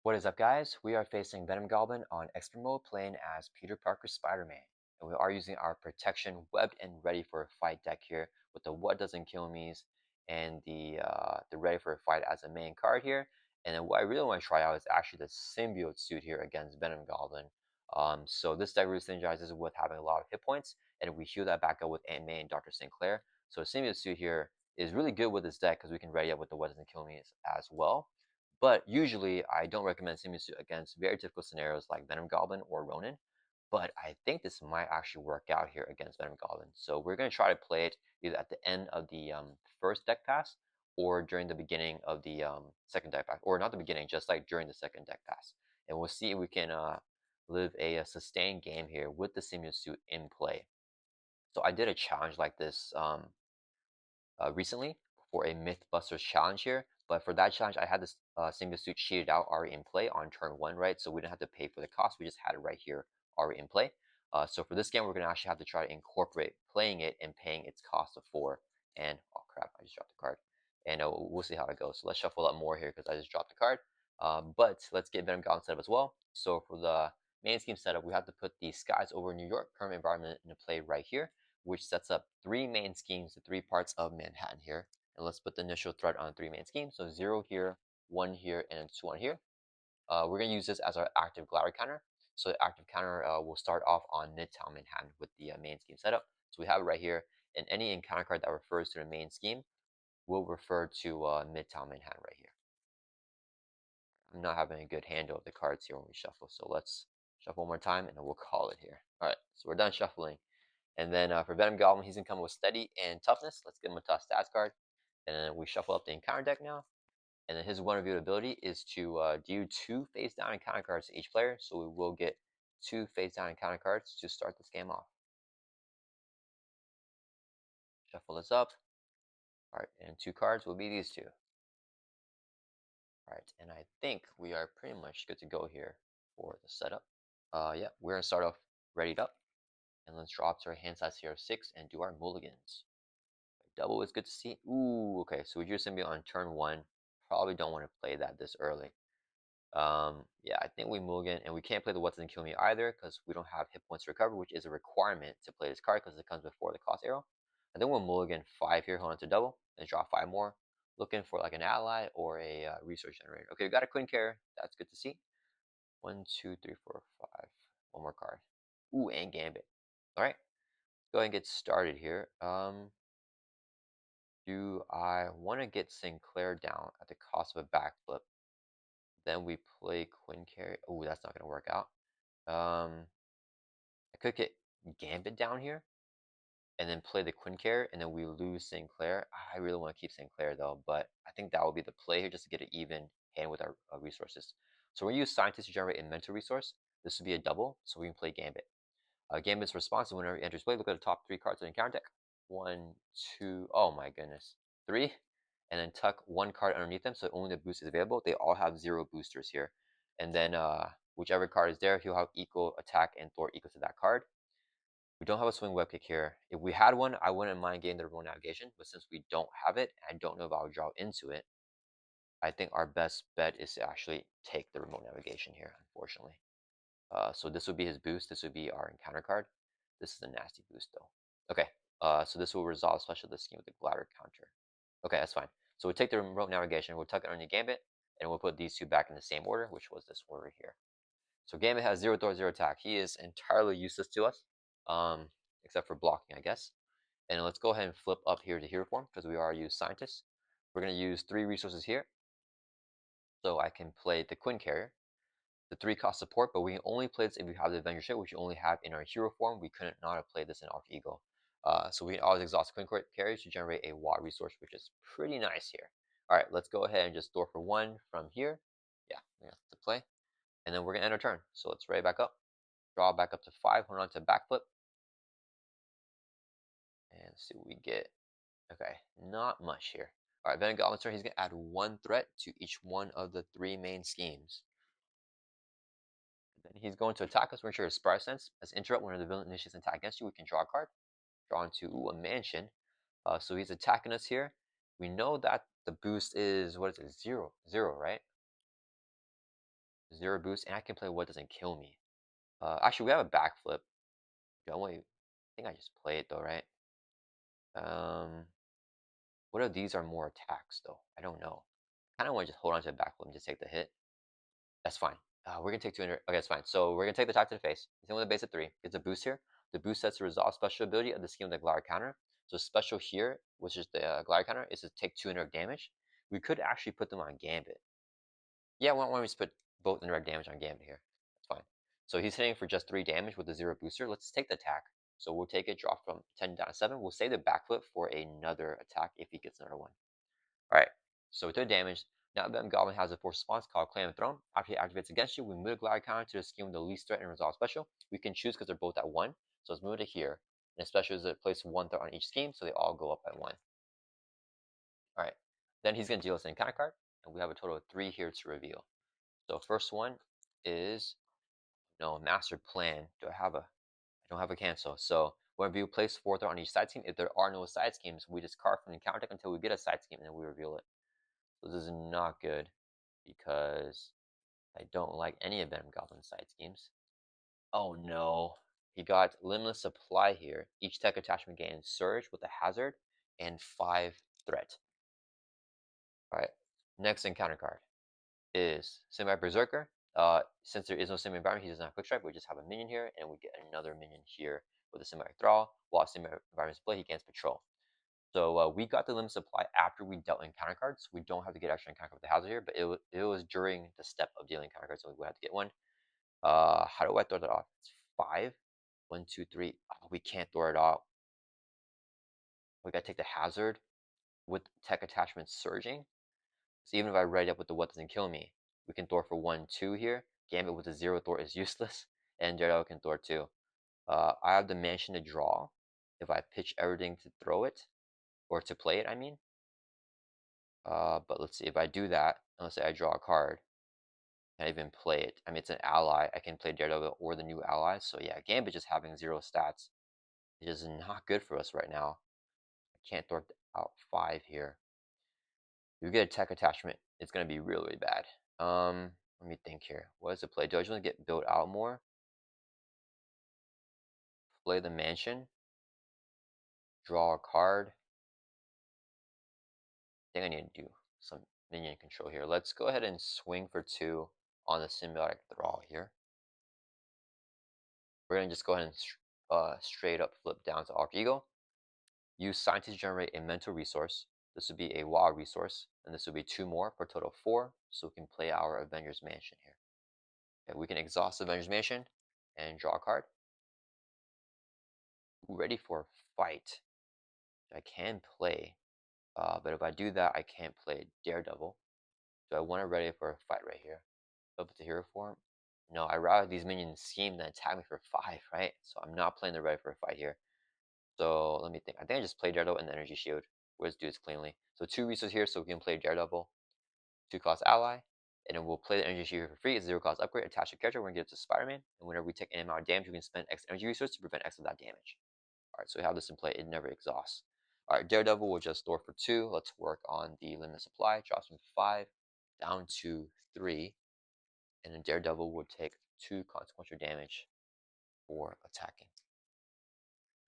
What is up, guys? We are facing Venom Goblin on Expert Mode, playing as Peter Parker Spider-Man. And we are using our Protection Webbed and Ready for a Fight deck here with the What Doesn't Kill Me's and the Ready for a Fight as a main card here. And then what I really want to try out is actually the Symbiote suit here against Venom Goblin. So this deck really synergizes with having a lot of hit points, and we heal that back up with Aunt May and Dr. Sinclair. So Symbiote suit here is really good with this deck because we can ready up with the What Doesn't Kill Me as well. But usually, I don't recommend Symbiote against very difficult scenarios like Venom Goblin or Ronin. But I think this might actually work out here against Venom Goblin. So we're going to try to play it either at the end of the first deck pass or during the beginning of the second deck pass. Or not the beginning, just like during the second deck pass. And we'll see if we can live a sustained game here with the Symbiote suit in play. So I did a challenge like this recently for a Mythbusters challenge here. But for that challenge, I had this Symbiote suit cheated out already in play on turn 1, right? So we didn't have to pay for the cost. We just had it right here already in play. So for this game, we're going to actually have to try to incorporate playing it and paying its cost of 4. And, oh crap, I just dropped the card. And we'll see how it goes. So let's shuffle up more here because I just dropped the card. But let's get Venom Goblin set up as well. So for the main scheme setup, we have to put the Skies Over New York permanent environment into play right here, which sets up 3 main schemes, the 3 parts of Manhattan here. And let's put the initial threat on 3 main schemes. So 0 here, 1 here, and 2 on here. We're going to use this as our active glider counter. So the active counter will start off on Midtown Manhattan with the main scheme setup. So we have it right here. And any encounter card that refers to the main scheme will refer to Midtown Manhattan right here. I'm not having a good handle of the cards here when we shuffle. So let's shuffle one more time and then we'll call it here. All right, so we're done shuffling. And then for Venom Goblin, he's going to come with Steady and Toughness. Let's give him a tough stats card. And then we shuffle up the encounter deck now. And then his one review ability is to do 2 face down encounter cards to each player. So we will get 2 face down encounter cards to start this game off. Shuffle this up. All right, and 2 cards will be these 2. All right, and I think we are pretty much good to go here for the setup. Yeah, we're going to start off readied up. And let's draw up to our hand size here of 6 and do our mulligans. Double is good to see. Ooh, okay, so we drew Symbiote on turn 1. Probably don't want to play that this early. Yeah, I think we mulligan, and we can't play the What Doesn't Kill Me either because we don't have hit points to recover, which is a requirement to play this card because it comes before the cost arrow. I think we'll mulligan 5 here, hold on to double, and draw 5 more, looking for like an ally or a resource generator. Okay, we got a Queen Carrier. That's good to see. 1, 2, 3, 4, 5. One more card. Ooh, and Gambit. All right, go ahead and get started here. Do I want to get Sinclair down at the cost of a backflip? Then we play Quinn Carry. Oh, that's not going to work out. I could get Gambit down here and then play the Quinn Carry, and then we lose Sinclair. I really want to keep Sinclair though, but I think that will be the play here just to get an even hand with our resources. So we're going to use Scientist to generate a mental resource. This would be a double, so we can play Gambit. Gambit's responsive whenever it enters play. Look at the top 3 cards of the encounter deck. 1, 2, oh my goodness, 3, and then tuck 1 card underneath them so only the boost is available. They all have 0 boosters here, and then whichever card is there, he'll have equal attack and thwart equal to that card. We don't have a swing web kick here. If we had one, I wouldn't mind getting the remote navigation, but since we don't have it, I don't know if I'll draw into it. I think our best bet is to actually take the remote navigation here, unfortunately. So this would be his boost. This would be our encounter card. This is a nasty boost though. Okay, so this will resolve special this scheme with the glider counter. Okay, that's fine. So we'll take the remote navigation, we'll tuck it on the Gambit, and we'll put these 2 back in the same order, which was this order here. So Gambit has 0 throw, 0 attack. He is entirely useless to us, except for blocking, I guess. And let's go ahead and flip up here to hero form because we are use Scientist. We're going to use 3 resources here. So I can play the Quinn Carrier, the 3 cost support, but we can only play this if we have the Avenger Ship, which we only have in our hero form. We couldn't not have played this in Alter Ego. So we can always exhaust Quinn Carrier to generate a WAD resource, which is pretty nice here. All right, let's go ahead and just store for 1 from here. Yeah, we have to play. And then we're going to end our turn. So let's ready back up. Draw back up to 5, hold on to backflip. And see what we get. Okay, not much here. All right, Venom Goblin's turn. He's going to add 1 threat to each one of the 3 main schemes. Then he's going to attack us. We're sure his Spire Sense. As interrupt, when the villain initiates an attack against you, we can draw a card. Draw into a mansion. So he's attacking us here. We know that the boost is, what is it, 0, 0, right? 0 boost, and I can play what doesn't kill me. Actually, we have a backflip. I think I just play it though, right? What of these are more attacks though? I don't know. I kind of want to just hold on to a backflip and just take the hit. That's fine. We're gonna take 200. Okay, that's fine. So we're gonna take the attack to the face. It's with a base of 3. It's a boost here. The boost sets the resolve special ability of the scheme of the glider counter. So special here, which is the glider counter, is to take 200 damage. We could actually put them on Gambit. Yeah, why don't we just put both indirect damage on Gambit here? That's fine. So he's hitting for just 3 damage with the 0 booster. Let's take the attack. So we'll take it, drop from 10 down to 7. We'll save the backflip for another attack if he gets another one. Alright, so we took damage. Now Venom Goblin has a force response called Claim of Throne. After he activates against you, we move the glider counter to the scheme with the least threat and resolve special. We can choose because they're both at 1. So let's move it to here. And special is to place 1 threat on each scheme, so they all go up by 1. Alright, then he's going to deal us an encounter card, and we have a total of 3 here to reveal. So first one is master plan. I don't have a cancel. So whenever you place 4 threat on each side scheme, if there are no side schemes, we discard from the encounter deck until we get a side scheme, and then we reveal it. So this is not good because I don't like any of Venom Goblin side schemes. Oh no. He got Limitless Supply here. Each tech attachment gains Surge with a hazard and 5 threat. Alright. Next encounter card is Symbiote Berserker. Since there is no Symbiote environment, he doesn't have Quick Strike. We just have a minion here, and we get another minion here with a Symbiote Thrall. While Symbiote environment is played, he gains Patrol. So we got the limit supply after we dealt encounter cards. We don't have to get extra encounter with the hazard here, but it was during the step of dealing encounter cards, so we had to get one. How do I throw that off? It's 5. 1, 2, 3. Oh, we can't throw it off. We gotta take the hazard with tech attachment surging. So even if I ready up with the what doesn't kill me, we can throw for 1, 2 here. Gambit with a 0 throw is useless, and Daredevil can throw 2. I have the mansion to draw if I pitch everything to throw it, or to play it, I mean. But let's see, if I do that, and let's say I draw a card, and I even play it. I mean, it's an ally. I can play Daredevil or the new allies. So yeah, Gambit just having 0 stats is not good for us right now. I can't throw out 5 here. If you get a tech attachment, it's going to be really, really bad. Let me think here. What does it play? Do I just want to get built out more? Play the mansion. Draw a card. I think I need to do some minion control here. Let's go ahead and swing for 2 on the symbiotic thrall here. We're going to just go ahead and straight up flip down to Arc Eagle. Use Scientist to generate a mental resource. This would be a wild resource, and this would be 2 more for a total of 4, so we can play our Avengers Mansion here. Okay, we can exhaust Avengers Mansion and draw a card. Ready for a fight. I can play, but if I do that, I can't play Daredevil. Do I want to ready for a fight right here? Up to hero form? No, I rather these minions scheme than attack me for 5, right? So I'm not playing the ready for a fight here. So let me think. I think I just play Daredevil and the Energy Shield. We'll just do this cleanly. So 2 resources here, so we can play Daredevil, 2 cost ally, and then we'll play the Energy Shield for free. It's 0 cost upgrade, attach a character, we're gonna give it to Spider-Man, and whenever we take any amount of damage, we can spend X energy resource to prevent X of that damage. Alright, so we have this in play, it never exhausts. Alright, Daredevil will just store for 2. Let's work on the limit supply. Drops from 5 down to 3. And then Daredevil would take 2 consequential damage for attacking.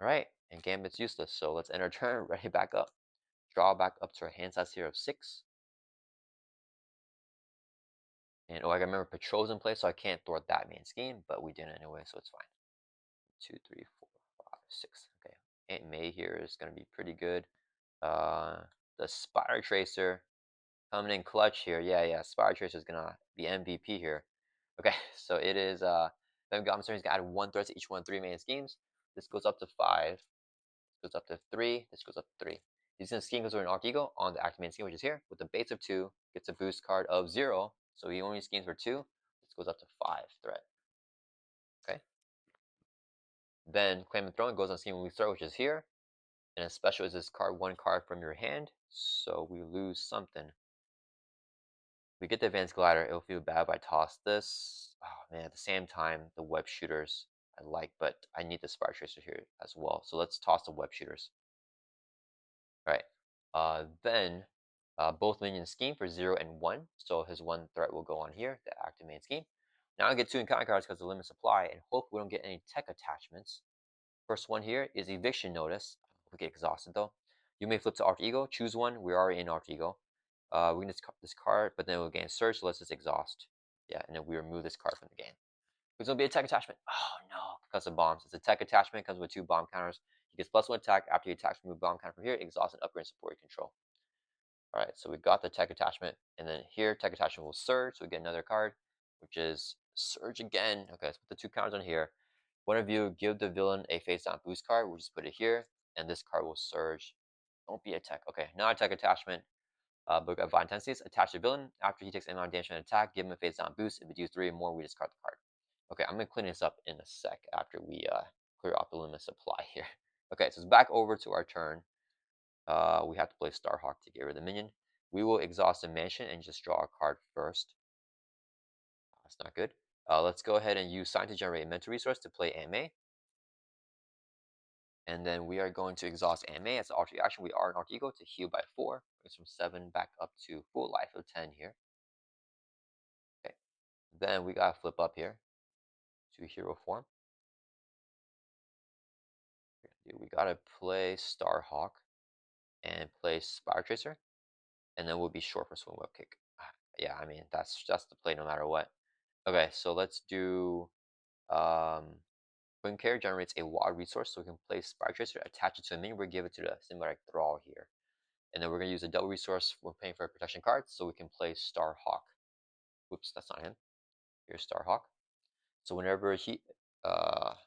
Alright, and Gambit's useless, so let's end our turn, ready back up. Draw back up to our hand size here of 6. And I remember Patrol's in place, so I can't thwart that main scheme, but we did it anyway, so it's fine. 2, 3, 4, 5, 6. Okay, Aunt May here is going to be pretty good. The Spider Tracer coming in clutch here. Yeah, Spider Tracer is going to be MVP here. Okay, so it is Venom Goblin is going to add 1 threat to each one of 3 main schemes. This goes up to 5. This goes up to 3. This goes up to 3. He's going to scheme goes over an Arc Eagle on the active main scheme, which is here, with the base of 2, gets a boost card of 0, so he only schemes for 2. This goes up to 5 threat. Okay. Then Claim the Throne goes on scheme when we start, which is here. And a special is discard 1 card from your hand, so we lose something. We get the Advanced Glider, it'll feel bad if I toss this. Oh man, at the same time, the web shooters I like, but I need the Spider Tracer here as well. So let's toss the web shooters. Alright. Then both minions scheme for 0 and 1. So his 1 threat will go on here, the active main scheme. Now I get two encounter cards because of the limit supply, and hope we don't get any tech attachments. First one here is Eviction Notice. We get exhausted though. You may flip to Alter Ego, choose one. We're already in Alter Ego. We can discard, but then we'll gain Search, so let's just exhaust. Yeah, and then we remove this card from the game. It's gonna be a tech attachment. Oh no, because of bombs. It's a tech attachment, comes with two bomb counters. He gets +1 attack after he attacks, remove bomb counter from here, exhaust and upgrade support control. Alright, so we got the tech attachment, and then here tech attachment will surge, so we get another card, which is surge again. Okay, let's put the two counters on here. One of you give the villain a face down boost card, we'll just put it here, and this card will surge. Don't be a tech. Okay, not a tech attachment. But we got Violent Tendencies. Attach the villain. After he takes any amount of damage and attack, give him a face down boost. If we do 3 or more, we discard the card. Okay, I'm going to clean this up in a sec after we clear off the limit supply here. Okay, so it's back over to our turn. We have to play Starhawk to get rid of the minion. We will exhaust the mansion and just draw a card first. That's not good. Let's go ahead and use Sign to generate a mental resource to play AMA. And then we are going to exhaust AMA as an alter action. We are an alter ego to heal by 4. It's from 7 back up to full life of 10 here. Okay. Then we gotta flip up here to hero form. We gotta play Starhawk and play Spire Tracer, and then we'll be short for Swing Web Kick. Yeah, I mean that's just the play no matter what. Okay, so let's do Queen Care generates a wild resource, so we can play Spire Tracer, attach it to a minion, we give it to the Symbiotic Thrall here. And then we're gonna use a double resource. We're paying for a protection card, so we can play Starhawk. Oops, that's not him. Here's Starhawk. So whenever he,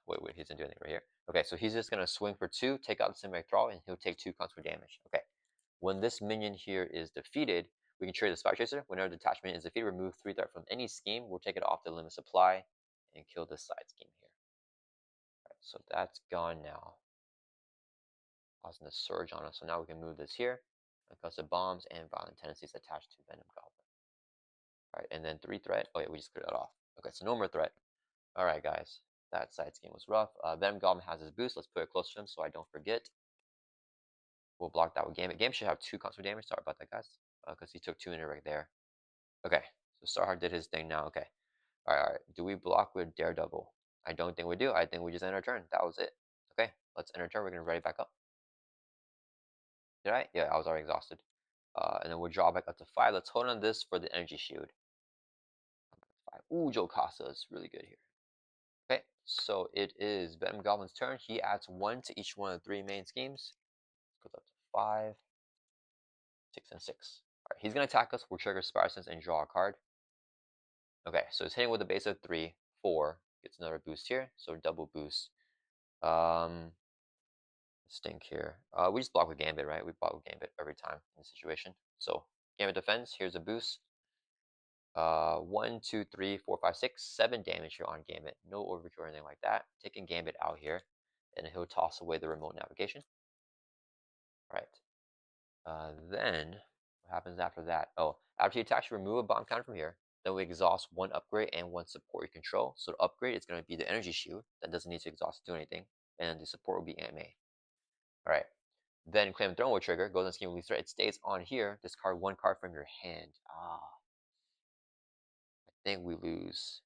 wait, he doesn't do anything right here. Okay, so he's just gonna swing for 2, take out the Symbiotic Thrall, and he'll take 2 consequent damage. Okay, when this minion here is defeated, we can trade the Spire Chaser. Whenever the attachment is defeated, remove 3 threat from any scheme. We'll take it off the limit supply and kill this side scheme here. Alright, so that's gone now. Causing the surge on us. So now we can move this here. Because of bombs and violent tendencies attached to Venom Goblin. Alright, and then 3 threat. Oh yeah, we just cleared that off. Okay, so no more threat. Alright guys, that side scheme was rough. Venom Goblin has his boost. Let's put it close to him so I don't forget. We'll block that with Gambit. Gambit should have 2 constant damage. Sorry about that, guys. Because he took 2 in it right there. Okay, so Starhawk did his thing now. Okay. Alright. Do we block with Daredevil? I don't think we do. I think we just end our turn. That was it. Okay, let's end our turn. We're going to ready back up. Did I? Yeah, I was already exhausted. And then we'll draw back up to 5. Let's hold on this for the energy shield. 5. Ooh, Joe Casa is really good here. Okay, so it is Venom Goblin's turn. He adds 1 to each one of the 3 main schemes. Goes up to 5, 6, and 6. Alright, he's going to attack us. We'll trigger Spire Sense and draw a card. Okay, so it's hitting with a base of 3, 4. Gets another boost here, so double boost. Stink here. We just block with Gambit, right? We block with Gambit every time in this situation. So Gambit defends. Here's a boost. 1, 2, 3, 4, 5, 6, 7 damage here on Gambit. No overkill or anything like that. Taking Gambit out here, and he'll toss away the remote navigation. All right. Then what happens after that? Oh, after you attach, remove a bomb counter from here. Then we exhaust 1 upgrade and 1 support you control. So the upgrade is going to be the energy shield. That doesn't need to exhaust to do anything. And the support will be AMA. Alright. Then Claim Throne will trigger. Goes on scheme release threat. It stays on here. Discard 1 card from your hand. I think we lose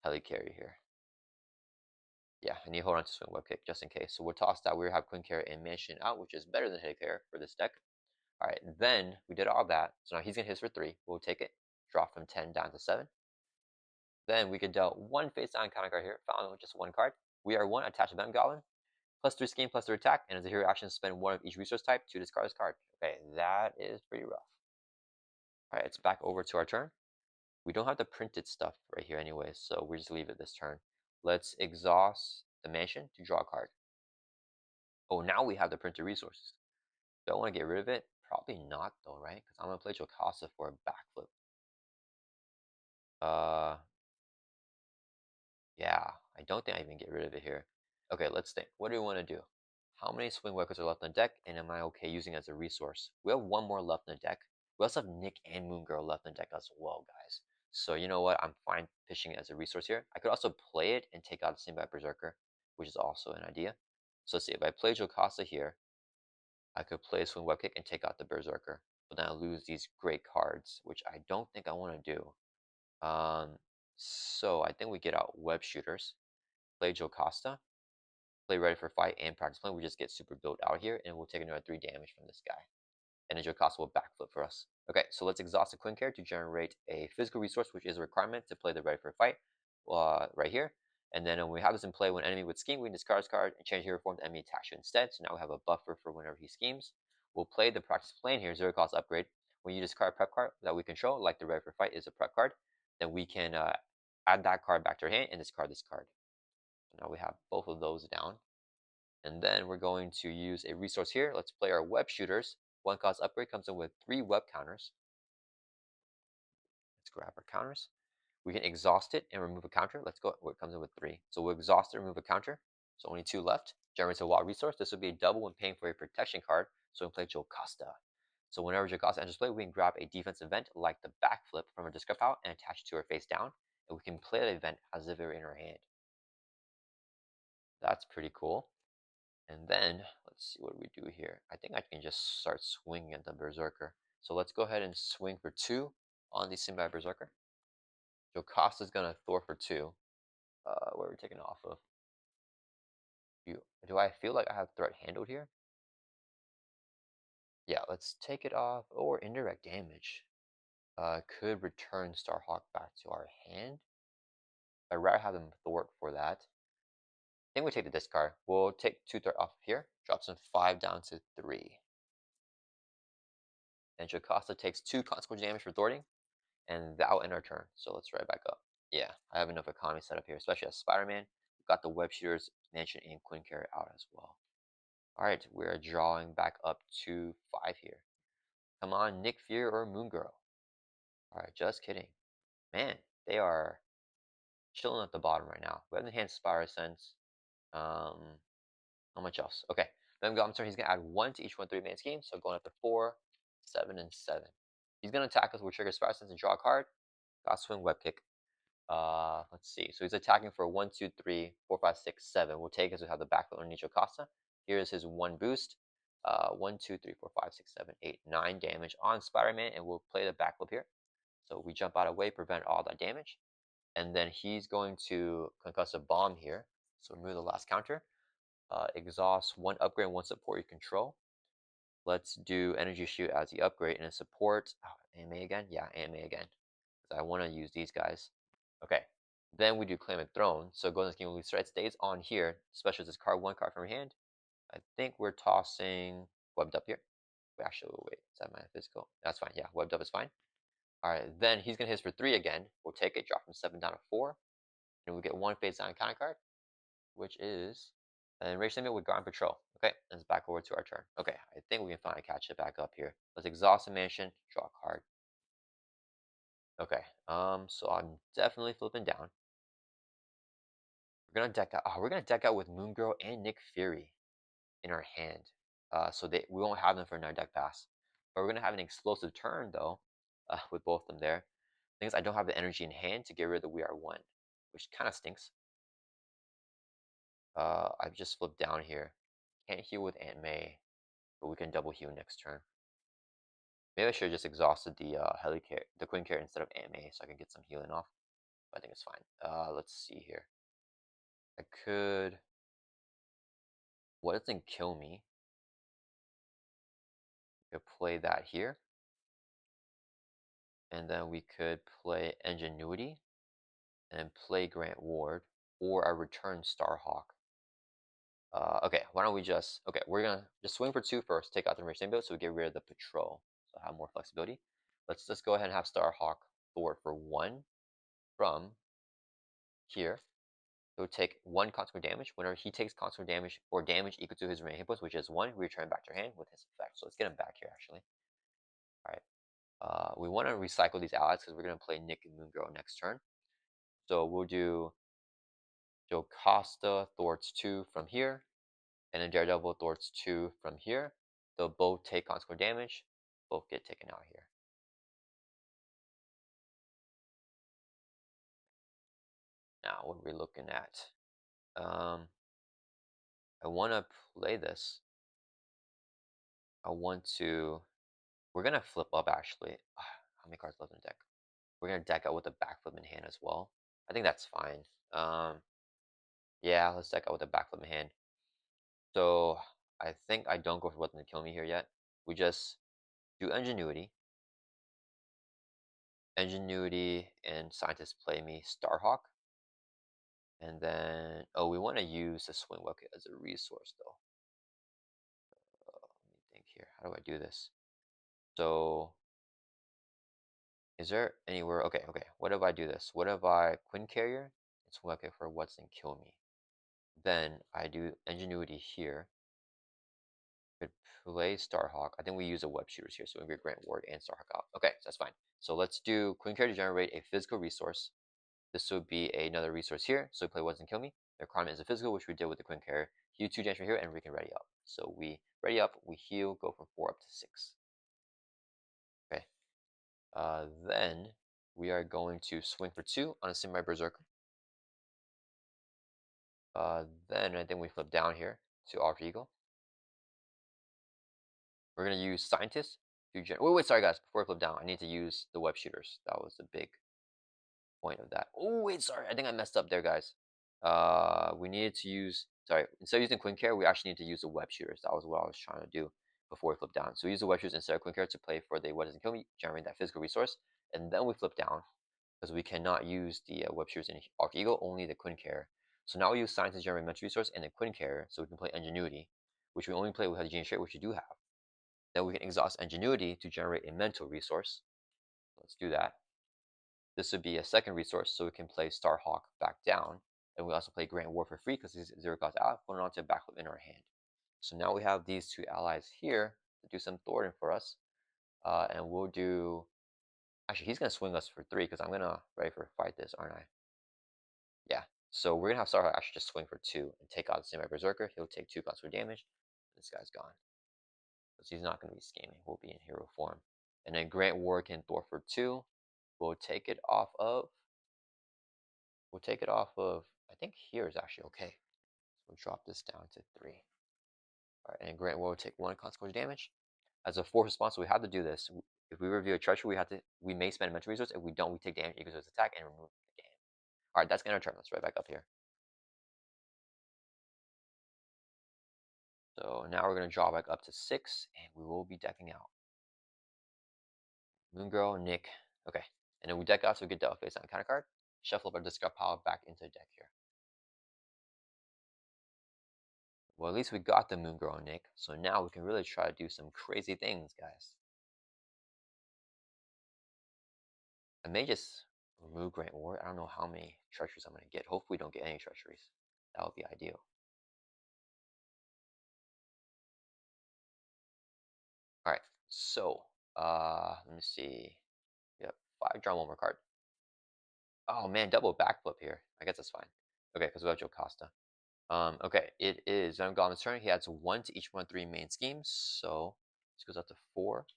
Helicarrier here. Yeah, I need to hold on to Swing Web Kick just in case. So we'll toss that. We have Queen Carrier and Mansion out, which is better than Helicarrier for this deck. Alright, then we did all that. So now he's going to hit us for 3. We'll take it. Drop from 10 down to 7. Then we could dealt 1 face down counter card here. Found with just 1 card. We are 1, attach a Venom Goblin. +3 scheme, +3 attack. And as a hero action, spend 1 of each resource type to discard this card. Okay, that is pretty rough. Alright, it's back over to our turn. We don't have the printed stuff right here anyway, so we just leave it this turn. Let's exhaust the mansion to draw a card. Oh, now we have the printed resources. Do I want to get rid of it? Probably not though, right? Because I'm going to play Jocasta for a backflip. Yeah, I don't think I even get rid of it here. Okay, let's think. What do we want to do? How many Swing Workers are left on the deck, and am I okay using it as a resource? We have 1 more left on the deck. We also have Nick and Moon Girl left on the deck as well, guys. So you know what? I'm fine pitching it as a resource here. I could also play it and take out a Symbiote Berserker, which is also an idea. So let's see, if I play Jocasta here, I could play Swing Web Kick and take out the Berserker. But then I lose these great cards, which I don't think I want to do. So I think we get out web shooters, play Jocasta, play ready for fight, and practice plan. We just get super built out here, and we'll take another 3 damage from this guy. And then Jocasta will backflip for us. Okay, so let's exhaust the Quinn care to generate a physical resource, which is a requirement to play the ready for fight right here. And then when we have this in play, when enemy would scheme, we can discard this card and change hero form to enemy attach you instead. So now we have a buffer for whenever he schemes. We'll play the practice plan here, 0 cost upgrade. When you discard a prep card that we control, like the ready for fight is a prep card, then we can add that card back to our hand and discard this card. So now we have both of those down. And then we're going to use a resource here. Let's play our web shooters. 1 cost upgrade comes in with 3 web counters. Let's grab our counters. We can exhaust it and remove a counter. Let's go. It comes in with 3. So we'll exhaust it, remove a counter. So only 2 left. Generates a wild resource. This will be a double when paying for a protection card. So we can play Jocasta. So whenever Jocasta enters play, we can grab a defense event like the backflip from our discard pile and attach it to her face down. And we can play the event as if it were in our hand. That's pretty cool. And then let's see what we do here. I think I can just start swinging at the Berserker. So let's go ahead and swing for 2 on the Symbiote Berserker. Jocasta's gonna Thor for 2. Where are we taking off of? Do I feel like I have threat handled here? Yeah, let's take it off. Or indirect damage. Could return Starhawk back to our hand. I'd rather have them thwart for that. I think we take the discard. We'll take 2 threat off here. Drops in 5 down to 3. And Jocasta takes 2 consequence damage for thwarting. And that will end our turn. So let's right back up. Yeah, I have enough economy set up here, especially as Spider-Man. We've got the web shooters, mansion, and Quinn carry out as well. All right, we're drawing back up to 5 here. Come on, Nick Fury or Moon Girl. All right, just kidding. Man, they are chilling at the bottom right now. We have enhanced Spire Sense. How much else? Okay, Venom Goblin turn. He's gonna add 1 to each 1 3-man scheme. So going up to 4, 7, and 7. He's gonna attack us. We'll trigger Spire Sense and draw a card. Got swing web kick. Let's see. So he's attacking for 1, 2, 3, 4, 5, 6, 7. We'll take as we have the backfill underneath Jocasta. Here's his 1 boost. 1, 2, 3, 4, 5, 6, 7, 8, 9 damage on Spider-Man, and we'll play the backflip here. So we jump out of the way, prevent all that damage. And then he's going to concussive bomb here. So remove the last counter. Exhaust 1 upgrade and 1 support you control. Let's do energy shoot as the upgrade and a support. Oh, AMA again? Yeah, AMA again. Because I want to use these guys. Okay. Then we do claim a throne. So go in this game with threat stays on here. Special discard 1 card from your hand. I think we're tossing webbed up here. Actually, wait, is that my physical? That's fine. Yeah, webbed up is fine. All right, then he's gonna hit us for 3 again. We'll take it, drop from 7 down to 4, and we get 1 face down counter card, which is and Rage Symbiote with Ground Patrol. Okay, and it's back over to our turn. Okay, I think we can finally catch it back up here. Let's exhaust the mansion, draw a card. Okay, so I'm definitely flipping down. We're gonna deck out. Oh, we're gonna deck out with Moon Girl and Nick Fury in our hand. So we won't have them for another deck pass. But we're gonna have an explosive turn though, with both of them there. Thing is, I don't have the energy in hand to get rid of the We Are One, which kind of stinks. I've just flipped down here. Can't heal with Aunt May, but we can double heal next turn. Maybe I should have just exhausted the the Quinn care instead of Aunt May, so I can get some healing off. But I think it's fine. Let's see here. I could. What doesn't kill me? I could play that here. And then we could play Ingenuity and play Grant Ward, or I return Starhawk. Okay, why don't we just, okay, we're gonna just swing for 2 first, take out the Rage Symbiote so we get rid of the patrol, so I have more flexibility. Let's just go ahead and have Starhawk thwart for 1 from here. He'll take 1 consequent damage. Whenever he takes consequent damage or damage equal to his remaining hit points, which is 1, we return back to your hand with his effect. So let's get him back here, actually. Alright. We want to recycle these allies because we're going to play Nick and Moon Girl next turn. So we'll do Jocasta thwarts 2 from here, and then Daredevil thwarts 2 from here. They'll both take consequent damage, both get taken out here. Now, what are we looking at? I want to play this. We're going to flip up actually. How many cards left in the deck? We're going to deck out with a backflip in hand as well. I think that's fine. Yeah, let's check out with the backflip in hand. So I think I don't go for what's gonna kill me here yet. We just do ingenuity. Ingenuity and scientists play me Starhawk. And then, oh, we want to use the swing bucket as a resource though. Let me think here. How do I do this? So, is there anywhere? Okay, okay. What if I do this? What if I Quinn Carrier and swing bucket for what's and kill me? Then I do ingenuity here. Could play Starhawk. I think we use the web shooters here, so we get Grant Ward and Starhawk out. Okay, so that's fine. So let's do Quinn Carrier to generate a physical resource. This would be another resource here. So we play What's and Kill Me. The requirement is a physical, which we did with the Quinn Carrier. Heal 2 damage from here, and we can ready up. So we ready up, we heal, go from 4 up to 6. Okay. Then we are going to swing for 2 on a Semi Berserker. Then I think we flip down here to Alter Ego. We're going to use Scientist to generate. Wait, sorry guys. Before I flip down, I need to use the web shooters. That was the big point of that. Oh, wait, sorry. I think I messed up there, guys. We needed to use, sorry, instead of using Quinn Care, we actually need to use the web shooters. That was what I was trying to do before we flip down. So we use the web shooters instead of Quinn Care to play for the What Doesn't Kill Me, generate that physical resource. And then we flip down because we cannot use the web shooters in Alter Ego, only the Quinn Care. So now we use Science to generate mental resource and the Quinn Care so we can play Ingenuity, which we only play with the Gene Trait, which we do have. Then we can exhaust Ingenuity to generate a mental resource. Let's do that. This would be a second resource, so we can play Starhawk back down. And we also play Grant War for free because he's 0 cost out, put it onto a backflip in our hand. So now we have these two allies here to do some thwarting for us. And we'll do. Actually, he's going to swing us for 3 because I'm going to ready for fight this, aren't I? Yeah. So we're going to have Starhawk actually just swing for 2 and take out the Semi Berserker. He'll take 2 costs for damage. This guy's gone. Because he's not going to be scheming. We'll be in hero form. And then Grant War can thwart for 2. We'll take it off of. I think here is actually okay. So we'll drop this down to 3. All right, and Grant will take 1 consequential damage. As a force response, so we have to do this. If we review a treachery, we may spend a mental resource. If we don't, we take damage equals his attack and remove the game. All right, that's gonna turn. Let's right back up here. So now we're gonna draw back up to 6, and we will be decking out Moon Girl, Nick. Okay, and then we deck out so we get dealt face on counter card. Shuffle up our discard pile back into the deck here. Well, at least we got the Moon Girl and Nick, so now we can really try to do some crazy things, guys. I may just remove Grant Ward. I don't know how many treacheries I'm going to get. Hopefully we don't get any treacheries. That would be ideal. Alright, so, let me see. Yep, 5, draw 1 more card. Oh man, double backflip here. I guess that's fine. Okay, because we have Jocasta. Okay, it is Venom Goblin's turn. He adds 1 to each one of 3 main schemes. So, this goes up to 4. This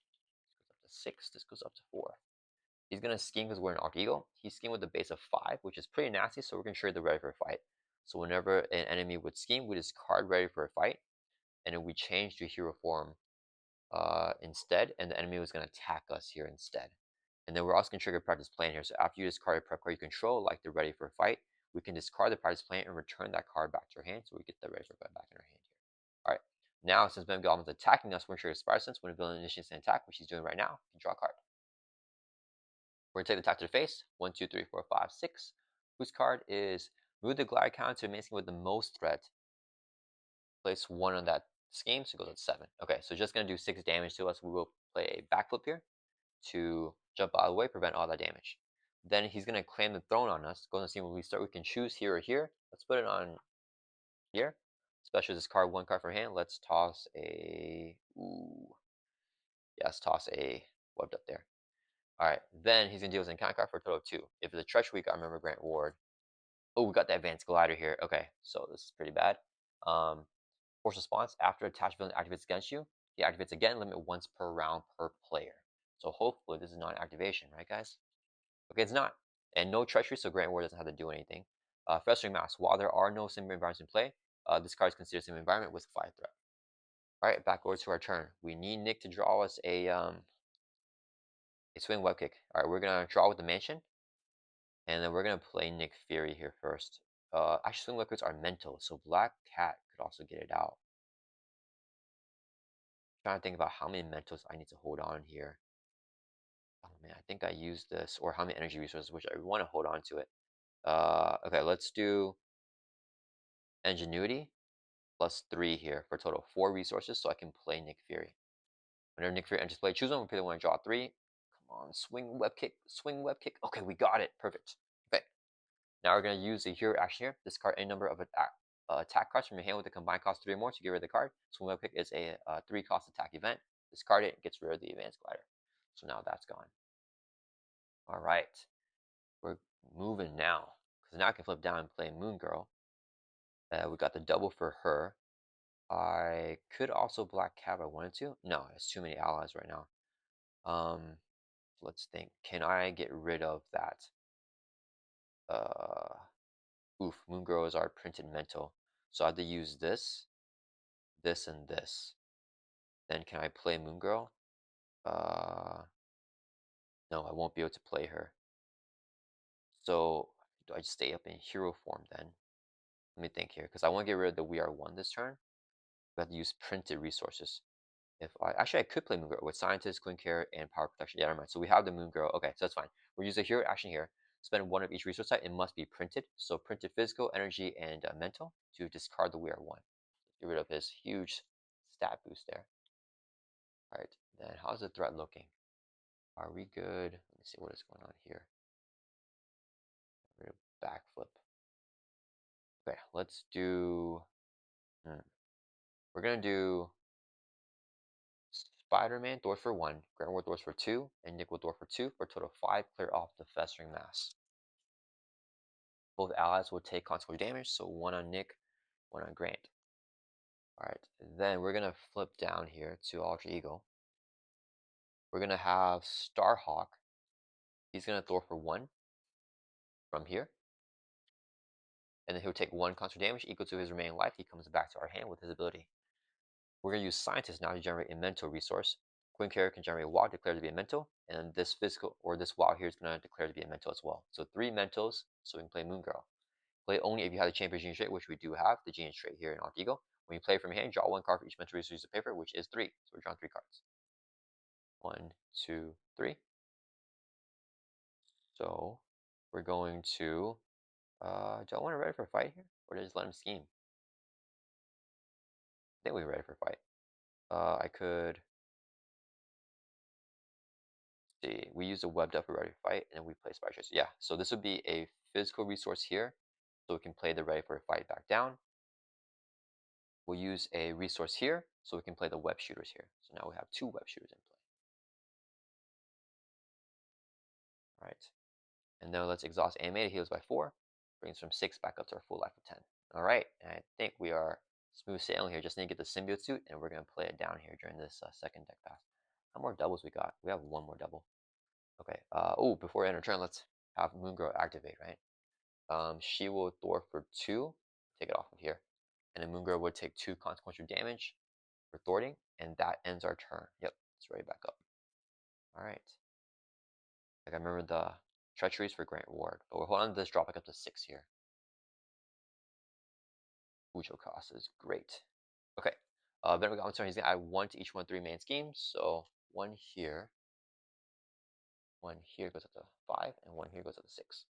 goes up to 6. This goes up to 4. He's going to scheme because we're an Arc Eagle. He's schemed with a base of 5, which is pretty nasty, so we're going to trade the ready for a fight. So whenever an enemy would scheme, we discard ready for a fight, and then we change to hero form instead, and the enemy was going to attack us here instead. And then we're also going to trigger practice plan here. So after you discard a prep card you control, like the ready for a fight, we can discard the practice plan and return that card back to our hand, so we get the ready for a fight back in our hand here. Alright, now since Venom Goblin's attacking us, we're going to trigger Spire Sense when a villain initiates an attack, which he's doing right now. You draw a card. We're going to take the attack to the face. 1, 2, 3, 4, 5, 6. Whose card is move the glide counter to a main scheme with the most threat. Place 1 on that scheme, so it goes at 7. Okay, so just going to do 6 damage to us. We will play a backflip here to jump out of the way, prevent all that damage. Then he's going to claim the throne on us. Go to the scheme when we start. We can choose here or here. Let's put it on here. Special discard 1 card from hand. Let's toss a. Ooh. Yes, toss a webbed up there. Alright, then he's going to deal with an encounter card for a total of 2. If it's a treachery, I remember Grant Ward. Oh, we got the advanced glider here. Okay, so this is pretty bad. Force response, after attached villain activates against you, he activates again, limit once per round per player. So hopefully this is not an activation, right guys? Okay, it's not. And no treachery, so Grant Ward doesn't have to do anything. Festering Mass, while there are no symbiote environments in play, this card is considered symbiote environment with 5 threat. Alright, back over to our turn. We need Nick to draw us a swing web kick. Alright, we're gonna draw with the mansion. And then we're gonna play Nick Fury here first. Actually, swing liquids are mental, so Black Cat could also get it out. Trying to think about how many mentals I need to hold on here. Oh man, I think I used this, or how many energy resources, which I want to hold on to it. Okay, let's do Ingenuity +3 here for a total of 4 resources, so I can play Nick Fury. Whenever Nick Fury enters play, choose one. Repeat the one, draw 3. Come on, swing web kick, swing web kick. Okay, we got it. Perfect. Okay, now we're gonna use the hero action here. Discard any number of attack cards from your hand with a combined cost 3 or more to get rid of the card. Swing web kick is a 3-cost attack event. Discard it, gets rid of the advanced glider. So now that's gone. All right, we're moving now because now I can flip down and play Moon Girl. We got the double for her. I could also Black Cat if I wanted to. No, it's too many allies right now. Let's think. Can I get rid of that? Uh, Moon Girl is our printed mental. So I have to use this, this, and this. Then can I play Moon Girl? No, I won't be able to play her. So do I just stay up in hero form then? Let me think here, because I want to get rid of the We Are One this turn. We have to use printed resources. If I actually I could play Moon Girl with Scientist, Queen Care, and Power Protection. Yeah, never mind. So we have the Moon Girl. Okay, so that's fine. We'll use a hero action here. Spend one of each resource type. It must be printed. So printed physical, energy, and mental to discard the We Are One. Get rid of his huge stat boost there. All right, then how's the threat looking? Are we good? Let me see what is going on here. Backflip. Okay, let's do. We're gonna do Spider-Man Thor for 1, Grant Ward Thor for 2, and Nick will Thor for 2 for a total of 5. Clear off the festering mass. Both allies will take consequential damage, so 1 on Nick, 1 on Grant. Alright, then we're gonna flip down here to Alter Ego. We're gonna have Starhawk. He's gonna Thor for 1 from here. And then he'll take 1 constant damage equal to his remaining life. He comes back to our hand with his ability. We're going to use Scientist now to generate a mental resource. Queen Carrier can generate a WoW declared to be a mental, and this physical or this WoW here is going to declare to be a mental as well. So 3 mentals, so we can play Moon Girl. Play only if you have the Champion Genius trait, which we do have, the Genius trait here in Alter Ego. When you play from your hand, draw 1 card for each mental resource you paper, which is 3. So we're drawing 3 cards. 1, 2, 3. So we're going to. Do I want to ready for a fight here, or just let him scheme? I think we're ready for a fight. I could. See, we use a web deck for ready for fight, and then we play Spy Tracer. Yeah, so this would be a physical resource here, so we can play the ready for a fight back down. We'll use a resource here, so we can play the web shooters here. So now we have 2 web shooters in play. All right, and then let's exhaust animated heals by 4, brings from 6 back up to our full life of 10. All right, and I think we are smooth sailing here. Just need to get the symbiote suit, and we're gonna play it down here during this second deck pass. How more doubles we got? We have 1 more double. Okay. Oh, before we end our turn, let's have Moon Girl activate, right? She will Thor for 2, take it off of here. And then Moon Girl would take 2 consequential damage for thwarting, and that ends our turn. Yep, it's ready back up. Alright. Like I remember the treacheries for Grant Ward, but we're holding on to this drop back up to 6 here. Ucho cost is great. Okay. Venom Goblin turn, he's gonna add 1 to each one of 3 main schemes. So 1 here goes up to 5, and 1 here goes up to 6.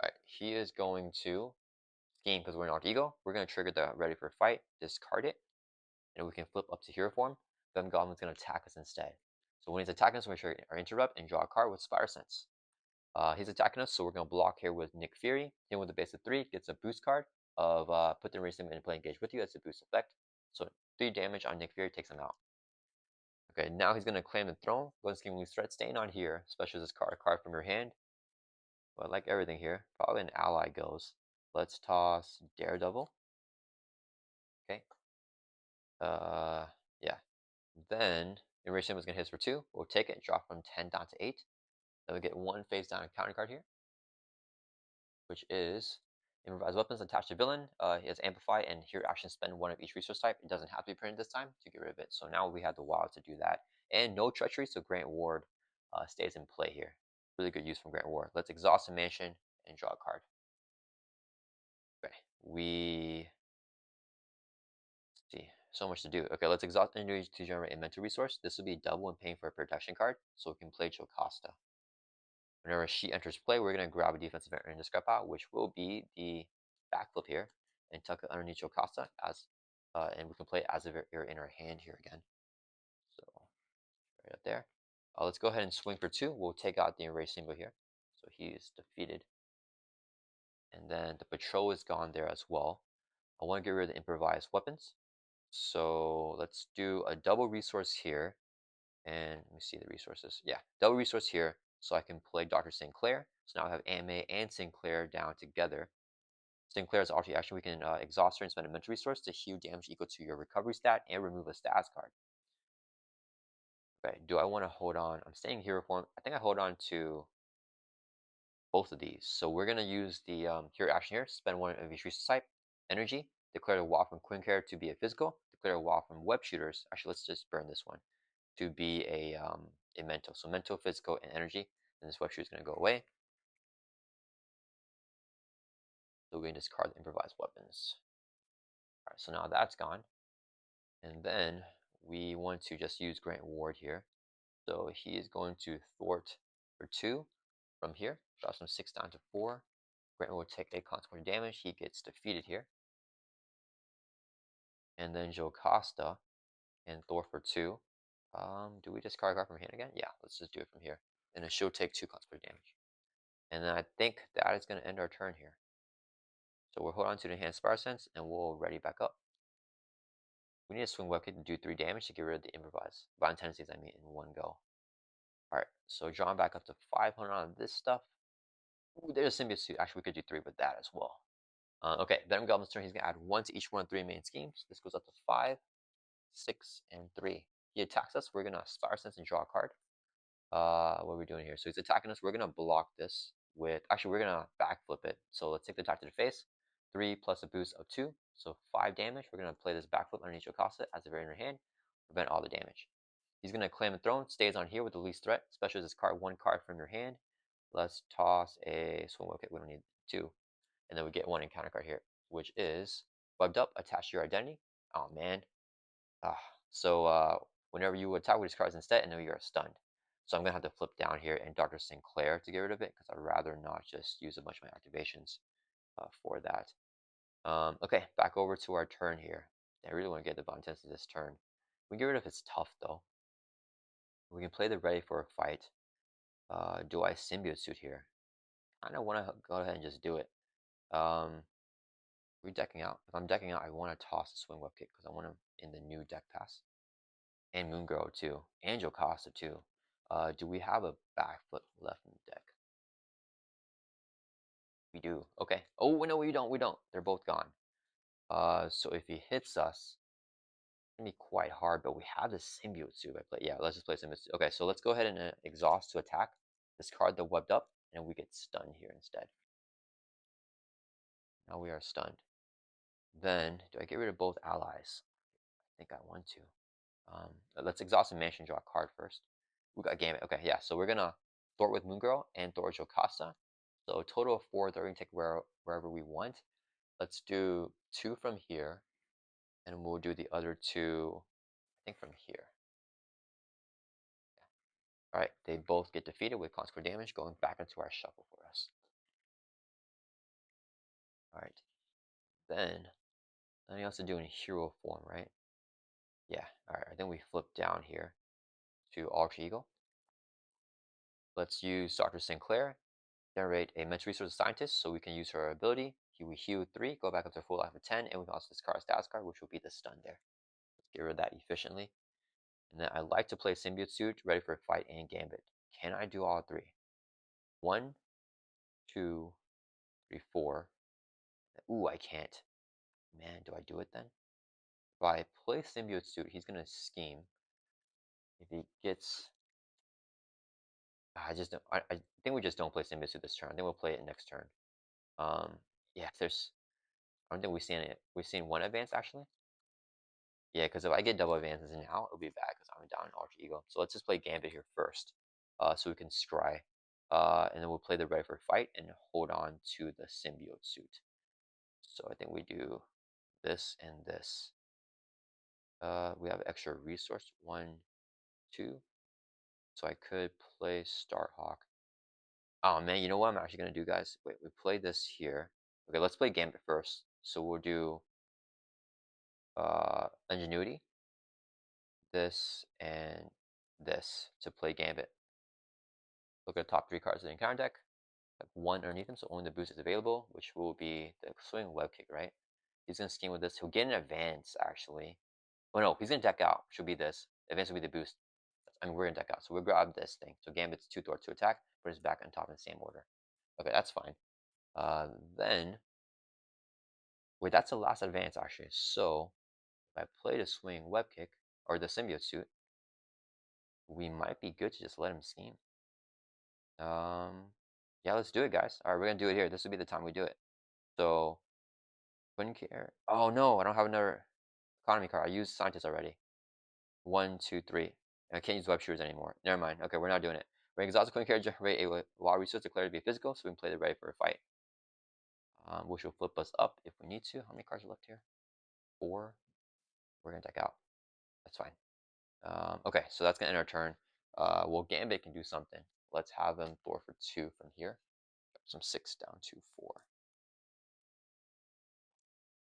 Alright, he is going to scheme because we're in Alter Ego. We're going to trigger the ready for fight, discard it, and we can flip up to hero form. Venom Goblin's going to attack us instead. So when he's attacking us, we're going to trigger our interrupt and draw a card with Spider Sense. He's attacking us, so we're going to block here with Nick Fury. Him with a base of 3 gets a boost card of put the race and play engage with you. That's a boost effect. So 3 damage on Nick Fury takes him out. Okay, now he's going to claim the throne. Go and scheme loose threat. Staying on here, especially this card from your hand. But like everything here, probably an ally goes. Let's toss Daredevil. Okay. Yeah. Then Enraged was gonna hit us for 2. We'll take it, drop from 10 down to 8. Then we get 1 face down counter card here, which is improvised weapons attached to villain. He has amplify and hero action spend 1 of each resource type. It doesn't have to be printed this time to get rid of it. So now we have the wild to do that. And no treachery, so Grant Ward stays in play here. Really good use from Grant Ward. Let's exhaust the mansion and draw a card. Okay, let's see, so much to do. Okay, let's exhaust energy to generate a mental resource. This will be double and paying for a protection card, so we can play Jocasta. Whenever she enters play, we're going to grab a defensive area in discard pile, which will be the backflip here, and tuck it underneath Jocasta and we can play it as if you're in our hand here again. So right up there. Let's go ahead and swing for 2. We'll take out the erase symbol here, so he is defeated. And then the patrol is gone there as well. I want to get rid of the improvised weapons, so let's do a double resource here. And let me see the resources. Yeah, double resource here, so I can play Dr. Sinclair. So now I have Anime and Sinclair down together. Sinclair's ulti action, we can exhaust her and spend a mental resource to heal damage equal to your recovery stat and remove a stats card. Okay, do I want to hold on? I'm staying hero form. I think I hold on to both of these. So we're going to use the hero action here, spend one of each resource type, energy, declare a wall from Queen Care to be a physical, declare a wall from web shooters. Actually, let's just burn this one to be a mental. So mental, physical, and energy. And this web shooter is going to go away. So we can discard the improvised weapons. All right, so now that's gone. And then we want to just use Grant Ward here. So he is going to thwart for 2 from here. Drops from 6 down to 4. Grant will take a consequence damage. He gets defeated here. And then Jocasta and thwart for 2. Do we discard a card from hand again? Yeah, let's just do it from here. And then she'll take 2 consequence damage. And then I think that is going to end our turn here. So we'll hold on to the enhanced Fire Sense and we'll ready back up. We need a swing weapon to do 3 damage to get rid of the improvise. Violent tendencies, I mean, in one go. Alright, so drawing back up to 500 on this stuff. Ooh, there's a Symbiote suit. Actually, we could do 3 with that as well. Okay, Venom Goblin's turn. He's going to add 1 to each one of 3 main schemes. This goes up to 5, 6, and 3. He attacks us. We're going to Fire Sense and draw a card. What are we doing here? So he's attacking us. We're going to block this with... Actually, we're going to backflip it. So let's take the attack to the face. 3 plus a boost of 2. So 5 damage. We're going to play this backflip underneath Jocasta as if you're in your hand. Prevent all the damage. He's going to claim a throne. Stays on here with the least threat. Special is discard 1 card from your hand. Let's toss a swing. Okay, we don't need 2. And then we get 1 encounter card here, which is webbed up, attached to your identity. Oh, man. So whenever you attack with these cards instead, and then you're stunned. So I'm going to have to flip down here and Dr. Sinclair to get rid of it, because I'd rather not just use a bunch of my activations for that. Okay, back over to our turn here. I really want to get the bond intensity this turn. We can get rid of his tough, though. We can play the ready for a fight. Do I Symbiote suit here? I don't want to go ahead and just do it. We're decking out. If I'm decking out, I want to toss the Swing Web Kick because I want him in the new deck pass. And Moon Girl too. And Jocasta too. Do we have a backflip left in the deck? We do. Okay. Oh, no, we don't. We don't. They're both gone. So if he hits us, it's gonna be quite hard, but we have the Symbiote suit. Yeah, let's just play Symbiote suit. Okay, so let's go ahead and exhaust to attack. Discard the webbed up, and we get stunned here instead. Now we are stunned. Then, do I get rid of both allies? I think I want to. Let's exhaust and mansion, draw a card first. We got Gambit. Okay, yeah. So we're gonna thwart with Moon Girl and thwart with Jocasta. So a total of 4 that we can take wherever we want. Let's do 2 from here, and we'll do the other 2, I think, from here. Yeah. All right, they both get defeated with consequent damage, going back into our shuffle for us. All right, then nothing else to do in hero form, right? Yeah. All right, I think we flip down here to Alter Ego. Let's use Dr. Sinclair. Generate a mental resource scientist so we can use her ability. We heal 3, go back up to full life of 10, and we can also discard a stats card, which will be the stun there. Let's get rid of that efficiently. And then I like to play Symbiote Suit, ready for a fight and Gambit. Can I do all 3? 1, 2, 3, 4. Ooh, I can't. Man, do I do it then? If I play Symbiote Suit, he's going to scheme. If he gets... I just don't... I think we just don't play Symbiote Suit this turn. I think we'll play it next turn. Yeah, there's... I don't think we've seen it. We've seen 1 advance, actually. Yeah, because if I get double advances now, it'll be bad because I'm down in Alter Ego. So let's just play Gambit here first, so we can scry. And then we'll play the ready for fight and hold on to the symbiote suit. So I think we do this and this. We have extra resource, 1, 2. So I could play Starhawk. Oh man, you know what I'm actually gonna do, guys? Wait, we play this here. Okay, let's play Gambit first. So we'll do Ingenuity, this, and this to play Gambit. Look at the top 3 cards in the encounter deck. Have 1 underneath them, so only the boost is available, which will be the swing web kick, right? He's gonna scheme with this. He'll get an advance actually. Oh no, he's gonna deck out, which will be this. Advance will be the boost. I mean, we're gonna deck out, so we'll grab this thing. So Gambit's 2 Thor to attack, put his back on top in the same order. Okay, that's fine. Then, wait, that's the last advance actually. So if I play the swing web kick or the symbiote suit, we might be good to just let him scheme. Yeah, let's do it, guys. All right, we're gonna do it here. This would be the time we do it. So, wouldn't care. Oh no, I don't have another economy card. I used scientist already. 1, 2, 3. I can't use web shooters anymore. Never mind. Okay, we're not doing it. We're gonna exhaust the coin card, generate a wild resource declared to be physical, so we can play the ready for a fight. Which will flip us up if we need to. How many cards are left here? 4. We're gonna deck out. That's fine. Okay, so that's gonna end our turn. Well, Gambit can do something. Let's have him Thor for 2 from here. Some 6 down to 4.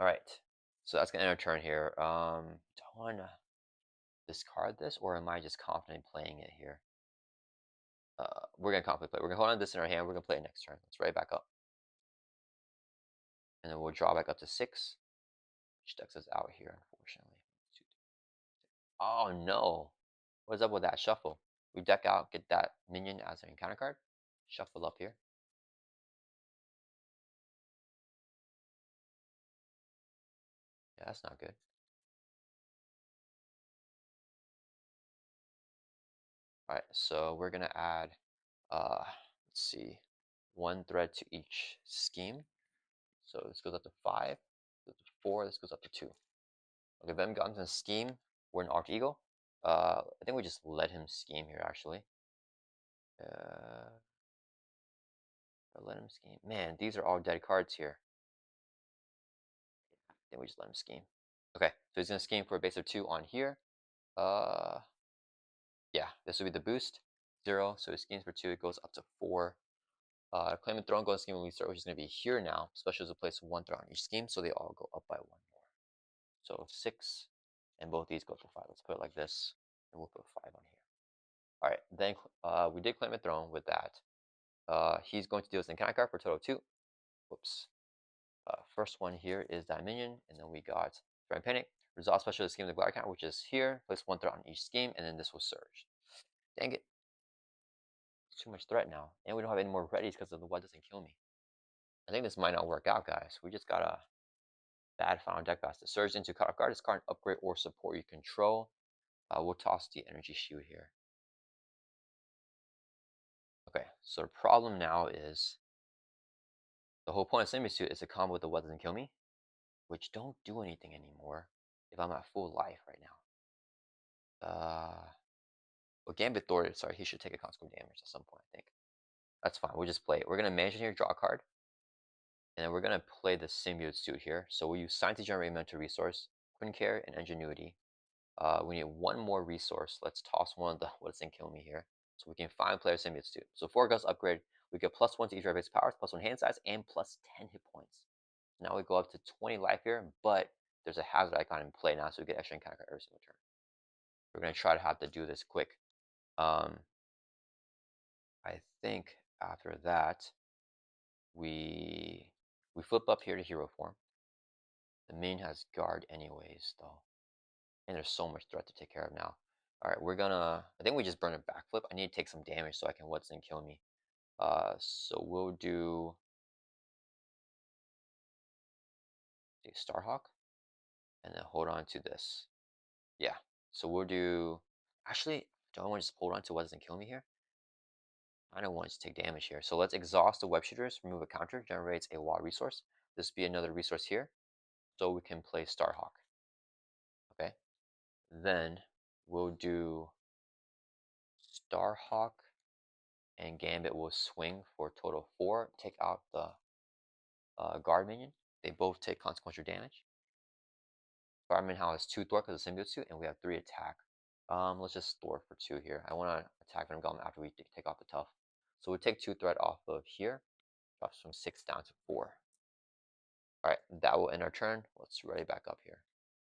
All right, so that's gonna end our turn here. Do I wanna discard this, or am I just confident playing it here? We're gonna confidently play. We're gonna hold on to this in our hand. We're gonna play it next turn. Let's write it back up, and then we'll draw back up to 6, which decks us out here, unfortunately. Oh no! What's up with that shuffle? We deck out, get that minion as an encounter card, shuffle up here. Yeah, that's not good. All right, so we're gonna add, let's see, 1 thread to each scheme. So this goes up to 5, this goes up to 4, this goes up to 2. Okay, Venom Goblin's gonna scheme. We're an Arch Eagle. I think we just let him scheme here, actually. Let him scheme. Man, these are all dead cards here. I think we just let him scheme. Okay, so he's gonna scheme for a base of 2 on here. Uh, yeah, this would be the boost. 0, so he schemes for 2, it goes up to 4. Claim and Throne goes scheme when we start, which is gonna be here now. Special is a place 1 threat on each scheme, so they all go up by 1 more. So 6, and both these go for 5. Let's put it like this, and we'll put 5 on here. All right, then we did Claim and Throne with that. He's going to deal us an encounter card for a total of 2. Whoops. First one here is that minion, and then we got Grand Panic. Resolve special the scheme of the Glad count, which is here. Place 1 threat on each scheme, and then this will surge. Dang it. It's too much threat now. And we don't have any more readies because of the what doesn't kill me. I think this might not work out, guys. We just got a bad final deck pass. The surge into cut off guard. This card upgrade or support you control. We'll toss the energy shield here. Okay, so the problem now is the whole point of Symbiote Suit is to combo with the what doesn't kill me, which don't do anything anymore if I'm at full life right now. Well, Gambit Thor, sorry, he should take a consequent damage at some point, I think. That's fine, we'll just play it. We're going to manage here, draw a card, and then we're going to play the Symbiote Suit here. So we'll use Sign to generate mental resource, Quinn Care, and Ingenuity. We need 1 more resource. Let's toss one of the what doesn't kill me here, so we can find player Symbiote Suit. So 4 Gust upgrade, we get +1 to each of our base powers, +1 hand size, and +10 hit points. Now we go up to 20 life here, but there's a hazard icon in play now, so we get extra encounter card every single turn. We're going to try to have to do this quick. I think after that, we flip up here to hero form. The main has guard anyways, though. And there's so much threat to take care of now. Alright, we're gonna, I think we just burn a backflip. I need to take some damage so I can what's and kill me. So we'll do a Starhawk, and then hold on to this. Yeah, so we'll do, actually, do I want to just hold on to what doesn't kill me here? I don't want to take damage here. So let's exhaust the web shooters, remove a counter, generates a wild resource. This will be another resource here, so we can play Starhawk. Okay, then we'll do Starhawk and Gambit will swing for a total of 4. Take out the guard minion. They both take consequential damage. Spider-Man now has 2 Thor because of Symbiote suit, and we have 3 attack. Let's just Thor for 2 here. I want to attack Venom Goblin after we take off the tough. So we take 2 threat off of here. Drops from 6 down to 4. Alright, that will end our turn. Let's ready back up here.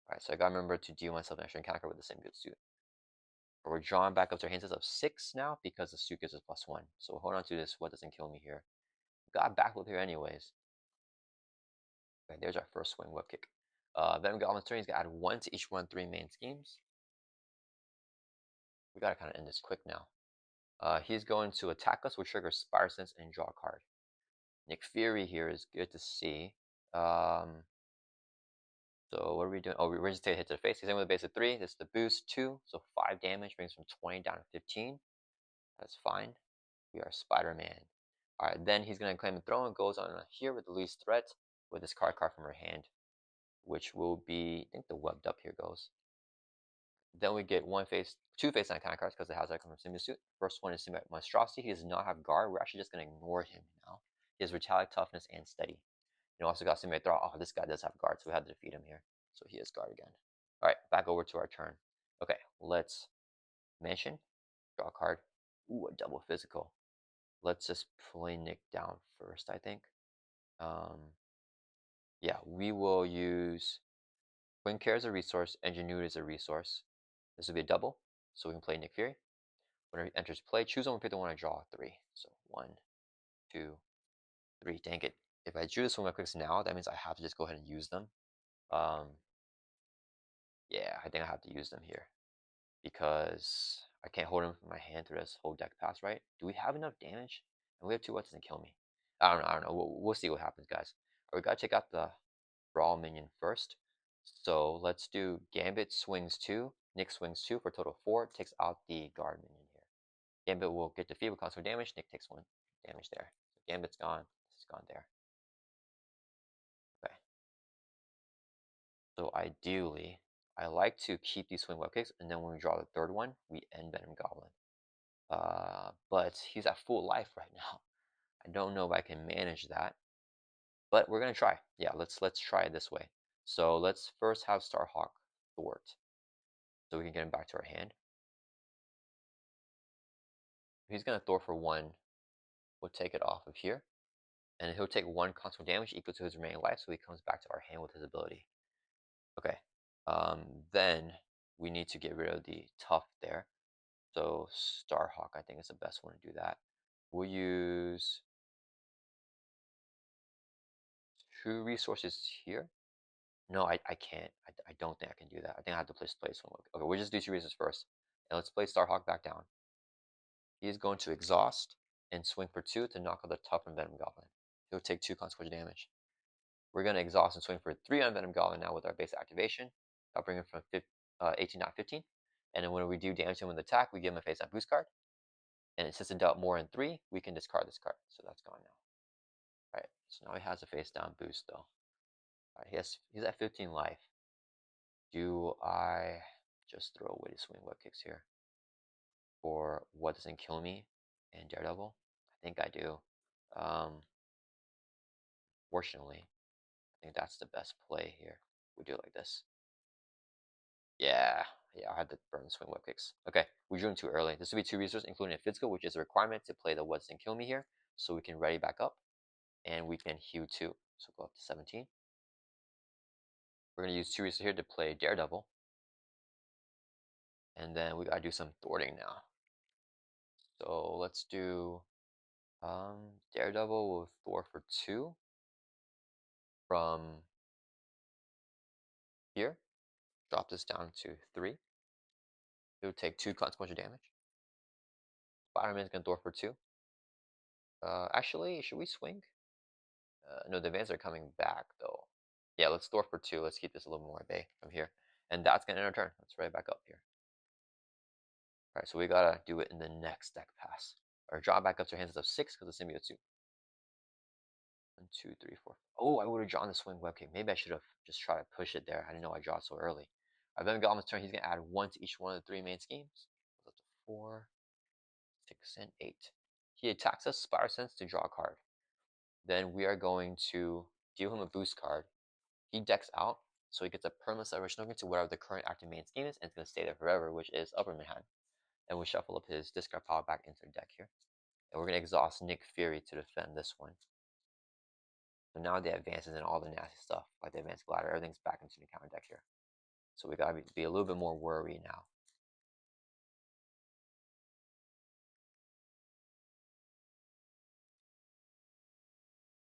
Alright, so I gotta remember to deal myself an extra encounter with the Symbiote suit. We're drawing back up to our hands of 6 now because the suit gives us +1. So hold on to this. What doesn't kill me here? Got backflip here anyways. Okay, there's our first swing web kick. Venom Goblin's turn. He's gonna add 1 to each one of 3 main schemes. We gotta kind of end this quick now. He's going to attack us, which triggers Spider Sense and draw a card. Nick Fury here is good to see. So what are we doing? Oh, we're just taking a hit to the face. He's in with a base of 3. This is the boost 2, so 5 damage, brings from 20 down to 15. That's fine. We are Spider-Man. Alright, then he's gonna claim the throne and goes on here with the least threat with this card from her hand, which will be, I think the webbed up here goes. Then we get 2 face down kind of cards because it has that come from Symbiote suit. First one is Symbiote Monstrosity. He does not have guard. We're actually just gonna ignore him now. He has Retaliate, Toughness, and Steady. And also got Symbiote Throw. Oh, this guy does have guard, so we had to defeat him here. So he has guard again. Alright, back over to our turn. Okay, let's mention. Draw a card. Ooh, a double physical. Let's just play Nick down first, I think. Yeah, we will use Wind Care as a resource, Ingenuity as a resource. This will be a double, so we can play Nick Fury. Whenever he enters play, choose one, pick the one I draw 3. So 1, 2, 3. Dang it. If I drew this one my clicks now, that means I have to just go ahead and use them. Yeah, I think I have to use them here because I can't hold him in my hand through this whole deck pass, right? Do we have enough damage? And we have 2 what doesn't kill me. I don't know. We'll see what happens, guys. We gotta check out the Brawl minion first. So let's do Gambit swings 2, Nick swings 2 for a total of 4. Takes out the guard minion here. Gambit will get defeated with constant damage. Nick takes 1 damage there. So Gambit's gone. This is gone there. Okay. So ideally, I like to keep these swing web kicks, and then when we draw the third one, we end Venom Goblin. But he's at full life right now. I don't know if I can manage that, but we're gonna try. Yeah, let's try it this way. So let's first have Starhawk thwart, so we can get him back to our hand. He's gonna thwart for 1. We'll take it off of here, and he'll take 1 constant damage equal to his remaining life, so he comes back to our hand with his ability. Okay. Then we need to get rid of the tough there. So Starhawk, I think, is the best one to do that. We'll use 2 resources here. No, I can't. I don't think I can do that. I think I have to place one. Okay, we'll just do 2 resources first. And let's place Starhawk back down. He is going to exhaust and swing for 2 to knock out the tough and Venom Goblin. He'll take 2 consequential damage. We're going to exhaust and swing for 3 on Venom Goblin now with our base activation. That'll bring him from 18 down to 15. And then when we do damage him with attack, we give him a face up boost card. And since it dealt more than 3, we can discard this card. So that's gone now. Alright, so now he has a face down boost though. Alright, he's at 15 life. Do I just throw away the swing web kicks here for what doesn't kill me and Daredevil? I think I do. Fortunately, I think that's the best play here. We do it like this. Yeah, I had to burn the swing web kicks. Okay, we drew him too early. This will be 2 resources, including a physical, which is a requirement to play the what doesn't kill me here. So we can ready back up, and we can heal 2. So go up to 17. We're going to use 2 resources here to play Daredevil. And then we got to do some thwarting now. So let's do Daredevil will thwart for 2 from here. Drop this down to 3. It will take 2 consequential damage. Spider-Man is going to thwart for 2. Actually, should we swing? No, the vans are coming back though. Yeah, let's thwart for 2. Let's keep this a little more at bay from here. And that's going to end our turn. Let's right back up here. Alright, so we gotta do it in the next deck pass. Or draw back up to our hands of 6 because of Symbiote suit. 1, 2, 3, 4. Oh, I would have drawn the swing web kick. Maybe I should have just tried to push it there. I didn't know I draw it so early. I've then got on his turn. He's gonna add 1 to each one of the 3 main schemes. Goes up to 4, 6, and 8. He attacks us, Spider Sense to draw a card. Then we are going to deal him a boost card. He decks out, so he gets a permanent original to whatever the current active main scheme is, and it's going to stay there forever, which is Upper Manhattan. And we shuffle up his discard pile back into the deck here. And we're going to exhaust Nick Fury to defend this one. So now the advances and all the nasty stuff, like the advanced glider, everything's back into the counter deck here. So we gotta be a little bit more worried now.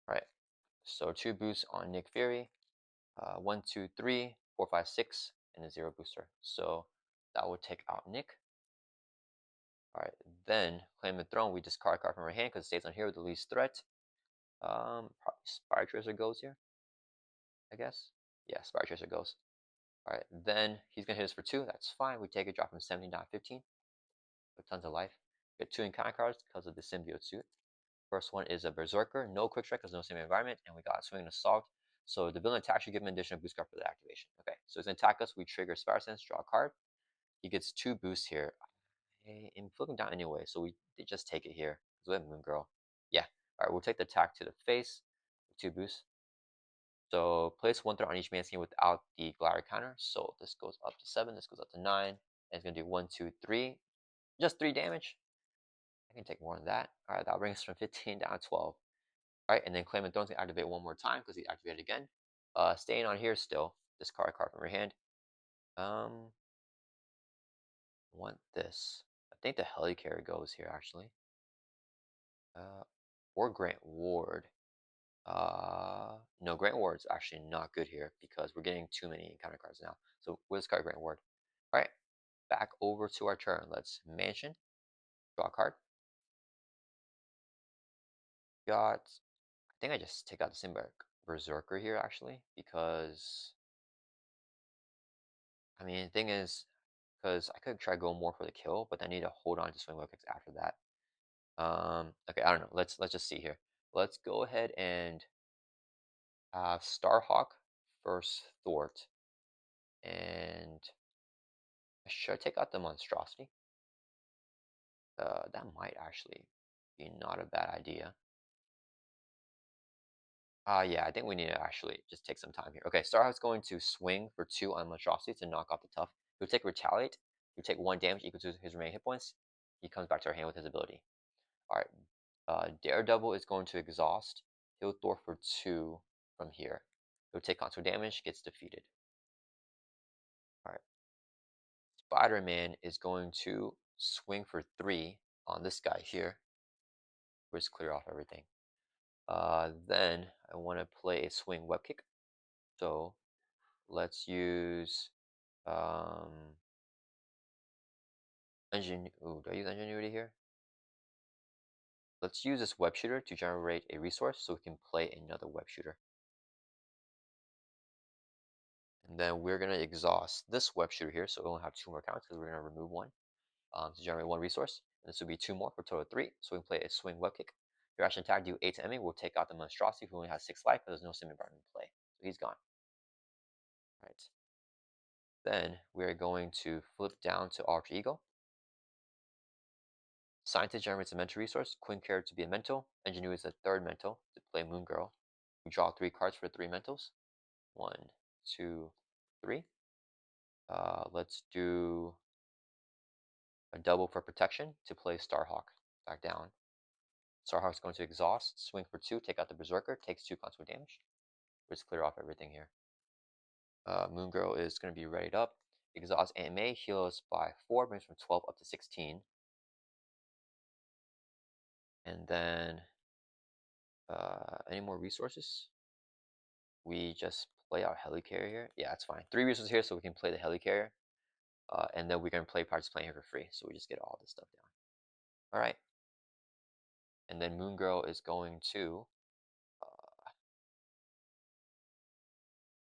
All right. So 2 boosts on Nick Fury. 1, 2, 3, 4, 5, 6, and a 0 booster. So that will take out Nick. All right. Then claim the throne. We discard a card from our hand because it stays on here with the least threat. Probably Spire Tracer goes here, I guess. Yeah, Spire Tracer goes. All right. Then he's gonna hit us for 2. That's fine. We take a drop from 17 down to 15. With tons of life. We get 2 encounter cards because of the symbiote suit. First one is a Berserker, no quick strike because no same environment, and we got Swing and Assault. So the villain attack should give him an additional boost card for the activation. Okay, so he's gonna attack us. We trigger Spider Sense, draw a card. He gets 2 boosts here. I'm flipping down anyway, so we just take it here. Because we have Moon Girl. Yeah. All right, we'll take the attack to the face. 2 boosts. So place 1 threat on each man scheme without the glider counter. So this goes up to 7. This goes up to 9. And it's gonna do 1, 2, 3. Just 3 damage. I can take more than that. All right, that brings us from 15 down to 12. All right, and then Claim and Throne's gonna activate one more time because he activated again. Staying on here still. Discard a card from your hand. Want this. I think the Helicarrier goes here actually. Or Grant Ward. No, Grant Ward's actually not good here because we're getting too many encounter cards now. So we'll discard Grant Ward. All right, back over to our turn. Let's Mansion. Draw a card. Got. I think I just take out the Symbiote Berserker here actually because I mean the thing is because I could try go more for the kill, but I need to hold on to swing low kicks after that. Okay, I don't know. Let's just see here. Let's go ahead and have Starhawk first Thwart, and should I take out the monstrosity? That might actually be not a bad idea. Yeah, I think we need to actually just take some time here. Okay, Starhawk's going to swing for 2 on monstrosity to knock off the tough. He'll take retaliate. He'll take 1 damage equal to his remaining hit points. He comes back to our hand with his ability. All right, Daredevil is going to exhaust. He'll Thor for 2 from here. He'll take console damage, gets defeated. All right. Spider-Man is going to swing for 3 on this guy here. We'll just clear off everything. Then I want to play a swing web kick. So let's use Ooh, do I use Ingenuity here? Let's use this web shooter to generate a resource so we can play another web shooter. And then we're going to exhaust this web shooter here, so we only have 2 more counts because we're going to remove 1 to generate 1 resource. And this will be 2 more for a total of 3, so we can play a swing web kick. Your action attack do 8 to enemy. We'll take out the monstrosity who only has 6 life, but there's no sim environment in play. So he's gone. All right. Then we're going to flip down to Alter Ego. Scientist generates a mental resource. Quinn character to be a mental. Engineer is a 3rd mental to play Moon Girl. We draw 3 cards for 3 mentals. 1, 2, 3. Let's do a double for protection to play Starhawk back down. Starhawk's going to exhaust, swing for 2, take out the Berserker, takes 2 constant damage. Let's clear off everything here. Moon Girl is going to be readied up. Exhaust AMA, heal us by 4, brings from 12 up to 16. And then, any more resources? We just play our Helicarrier here. Yeah, that's fine. 3 resources here, so we can play the Helicarrier. And then we're going to play Pirates playing here for free, so we just get all this stuff down. All right. And then Moon Girl is going to.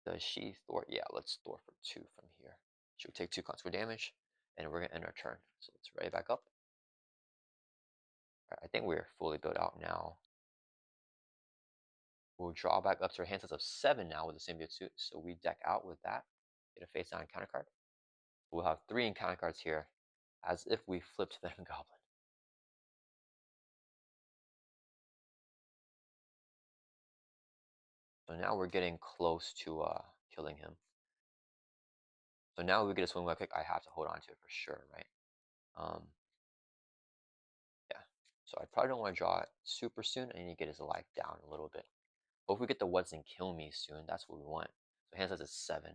Does she Thor? Yeah, let's Thor for 2 from here. She'll take 2 constant damage, and we're going to end our turn. So let's ready back up. Right, I think we're fully built out now. We'll draw back up to our hand sets of 7 now with the symbiote suit. So we deck out with that. Get a face down encounter card. We'll have 3 encounter cards here, as if we flipped Venom Goblin. So now we're getting close to killing him. So now we get a swing web kick. I have to hold on to it for sure, right? Yeah. So I probably don't want to draw it super soon. I need to get his life down a little bit. Hope we get the what doesn't kill me soon. That's what we want. So hand size is 7.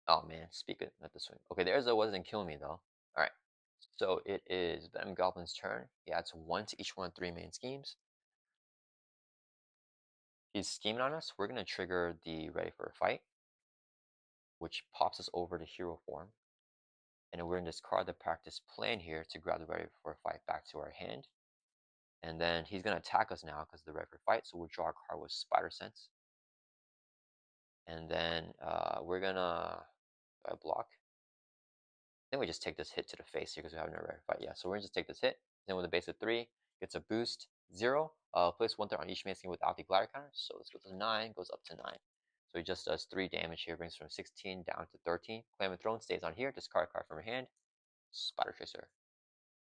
Oh man, speak it, not the swing. Okay, there's a what doesn't kill me though. Alright. So it is Venom Goblin's turn. He adds 1 to each one of 3 main schemes. He's scheming on us. We're gonna trigger the ready for a fight, which pops us over to hero form. And then we're gonna discard the practice plan here to grab the ready for a fight back to our hand. And then he's gonna attack us now because of the ready for fight. So we'll draw a card with Spider Sense. And then we're gonna block. Then we just take this hit to the face here because we have no rare fight. Yeah, so we're gonna just take this hit. Then with a base of 3, gets a boost 0. Place 1 threat on each main scheme without the glider counter. So let's go to 9, goes up to 9. So he just does 3 damage here, brings from 16 down to 13. Clam and Throne stays on here, discard a card from your hand. Spider Tracer.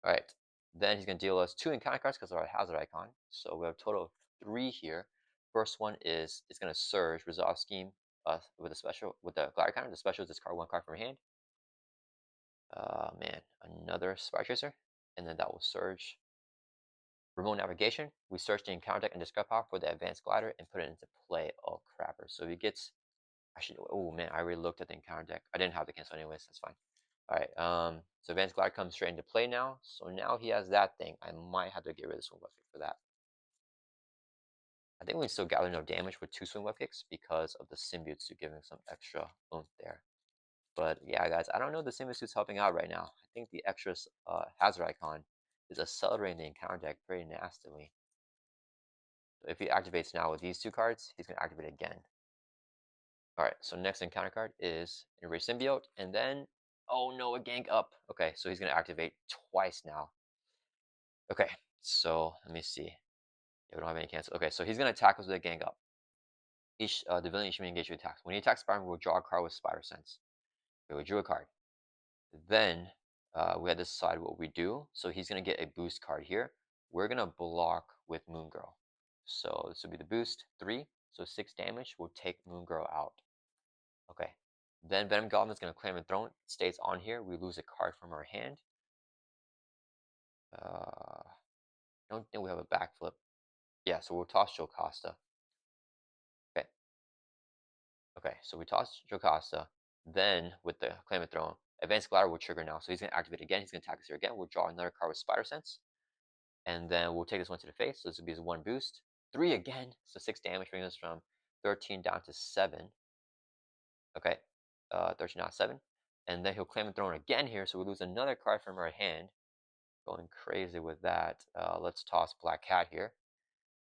Alright. Then he's gonna deal us 2 encounter cards because of our hazard icon. So we have a total of 3 here. First one is it's gonna surge, resolve scheme with a special with the glider counter. The special is discard 1 card from your hand. Man, another Spy Tracer, and then that will surge. Remote navigation, we search the encounter deck and discard power for the advanced glider and put it into play. Oh crapper! So he gets. Actually, oh man, I already looked at the encounter deck. I didn't have the cancel anyways. That's fine. All right. So advanced glider comes straight into play now. So now he has that thing. I might have to get rid of the swing web kick for that. I think we can still gather no damage with 2 swing web kicks because of the symbiotes to giving some extra oomph there. But yeah, guys, I don't know if the Symbiote suit's helping out right now. I think the extra hazard icon is accelerating the encounter deck pretty nastily. So if he activates now with these 2 cards, he's going to activate again. Alright, so next encounter card is Erase Symbiote, and then, oh no, a gank up. Okay, so he's going to activate twice now. Okay, so let me see. Yeah, we don't have any cancel. Okay, so he's going to attack us with a gank up. The villain each engage with attacks. When he attacks Spider-Man, we'll draw a card with Spider Sense. Okay, we drew a card. Then we had to decide what we do. So he's going to get a boost card here. We're going to block with Moon Girl. So this will be the boost 3. So 6 damage. We'll take Moon Girl out. Okay. Then Venom Goblin is going to claim a throne. It stays on here. We lose a card from our hand. I don't think we have a backflip. Yeah, so we'll toss Jocasta. Okay. Okay, so we toss Jocasta. Then with the claim a throne, Advanced Glider will trigger now. So he's going to activate again. He's going to attack us here again. We'll draw another card with Spider Sense. And then we'll take this one to the face. So this will be his 1 boost. 3 again. So 6 damage, bringing us from 13 down to 7. Okay. 13 down to 7. And then he'll claim the throne again here. So we lose another card from our hand. Going crazy with that. Let's toss Black Cat here.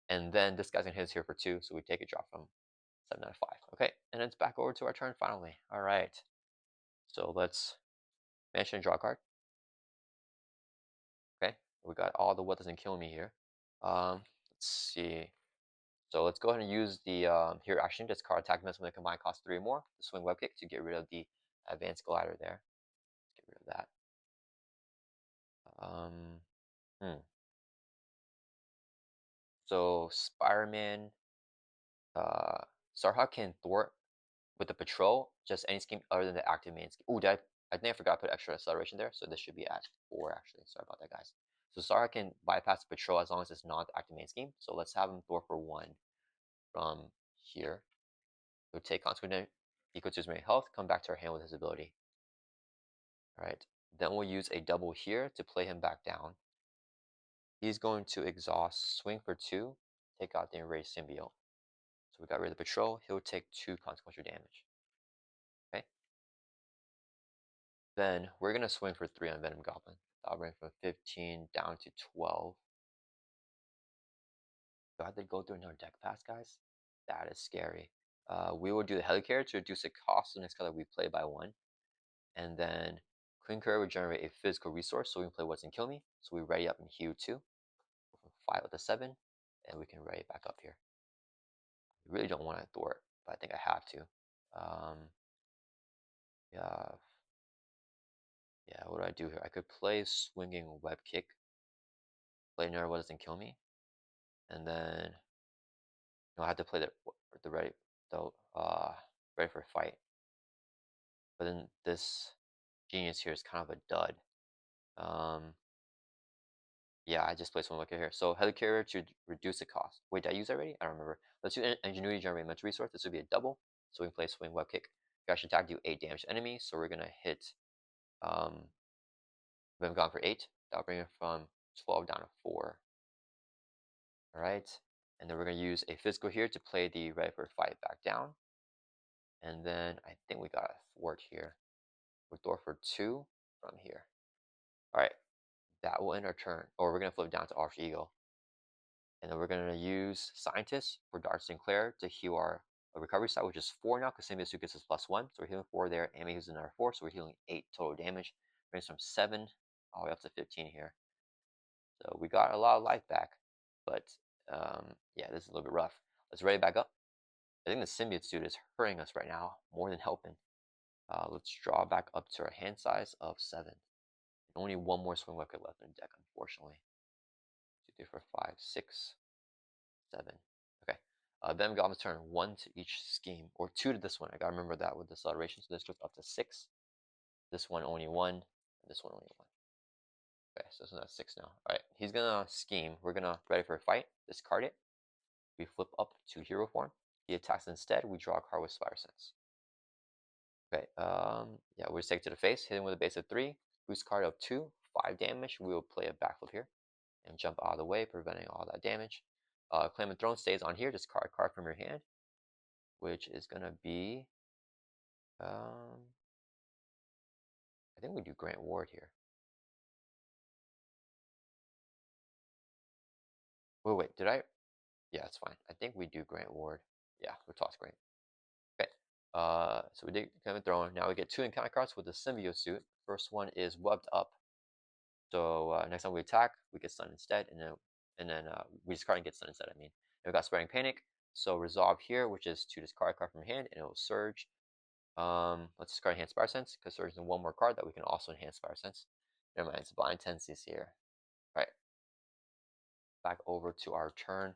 And then this guy's going to hit us here for 2. So we take a drop from 7 out of 5. Okay. And it's back over to our turn finally. All right. So let's mention and draw a card. Okay. We got all the what doesn't kill me here. Let's see. So let's go ahead and use the hero action. Discard attack miss when the combined cost 3 or more. The swing web kick to get rid of the advanced glider there. Let's get rid of that. So Spider-Man, Starhawk can thwart with the patrol just any scheme other than the active main scheme. Ooh, I think I forgot to put extra acceleration there. So this should be at 4 actually. Sorry about that, guys. So Starhawk can bypass the patrol as long as it's not the active main scheme. So let's have him thwart for 1 from here. He'll take consequence equal to his main health, come back to our hand with his ability. Alright. Then we'll use a double here to play him back down. He's going to exhaust, swing for 2, take out the Enraged Symbiote. So we got rid of the patrol, he'll take 2 consequential damage. Okay. Then we're gonna swing for 3 on Venom Goblin. That'll bring from 15 down to 12. Do I have to go through another deck pass, guys? That is scary. We will do the Helicarrier to reduce the cost of the next color we play by 1. And then Queen Courier will generate a physical resource, so we can play What's and Kill Me. So we ready up in Hue 2. Go from 5 with a 7, and we can ready back up here. I really don't want to thwart, but I think I have to. Yeah, yeah. What do I do here? I could play Swinging Web Kick, play another What Doesn't Kill Me, and then I have to play the or the the ready for a fight. But then this genius here is kind of a dud. Um, yeah, I just placed one look here. So helicarrier to reduce the cost. Wait, did I use that already? I don't remember. Let's do ingenuity generate mental resource. This would be a double. So we can play swing web kick. Crash attack do 8 damage to enemy. So we're gonna hit Venom Goblin for 8. That'll bring it from 12 down to 4. Alright. And then we're gonna use a physical here to play the ready for a fight back down. And then I think we got a thwart here. We'll thwart for 2 from here. Alright. That will end our turn. Or we're gonna flip down to Arch Eagle. And then we're going to use Scientist for Dark Sinclair to heal our recovery side, which is 4 now, because Symbiote gets us +1. So we're healing 4 there, and he's another 4, so we're healing 8 total damage. Brings from 7 all the way up to 15 here. So we got a lot of life back, but yeah, this is a little bit rough. Let's ready back up. I think the Symbiote suit is hurting us right now, more than helping. Let's draw back up to our hand size of 7. Only one more swing weapon left in the deck, unfortunately. 2, 3, 4, 5, 6. 7. Okay. Then Goblin's turn 1 to each scheme, or 2 to this one. I gotta remember that with deceleration. So this goes up to 6. This one only 1, and this one only 1. Okay, so this one's at 6 now. Alright, he's gonna scheme. We're gonna ready for a fight. Discard it. We flip up to hero form. He attacks instead. We draw a card with Spire Sense. Okay, yeah, we'll just take it to the face, hit him with a base of 3, boost card of 2, 5 damage. We will play a backflip here and jump out of the way, preventing all that damage. Claim and Throne stays on here. Discard a card from your hand, which is gonna be, I think we do Grant Ward here. Wait, did I? Yeah, it's fine. I think we do Grant Ward. Yeah, we'll toss Grant. Okay. So we did Claim and Throne. Now we get 2 encounter cards with the Symbiote suit. First one is Webbed Up. So next time we attack, we get stunned instead, and then we discard and get stunned instead. I mean, and we got Spreading Panic. So resolve here, which is to discard a card from your hand, and it will surge. Let's discard Enhance Spire Sense because there's one more card that we can also enhance Spire Sense. Never mind, it's Blind Tendencies here. All right, back over to our turn.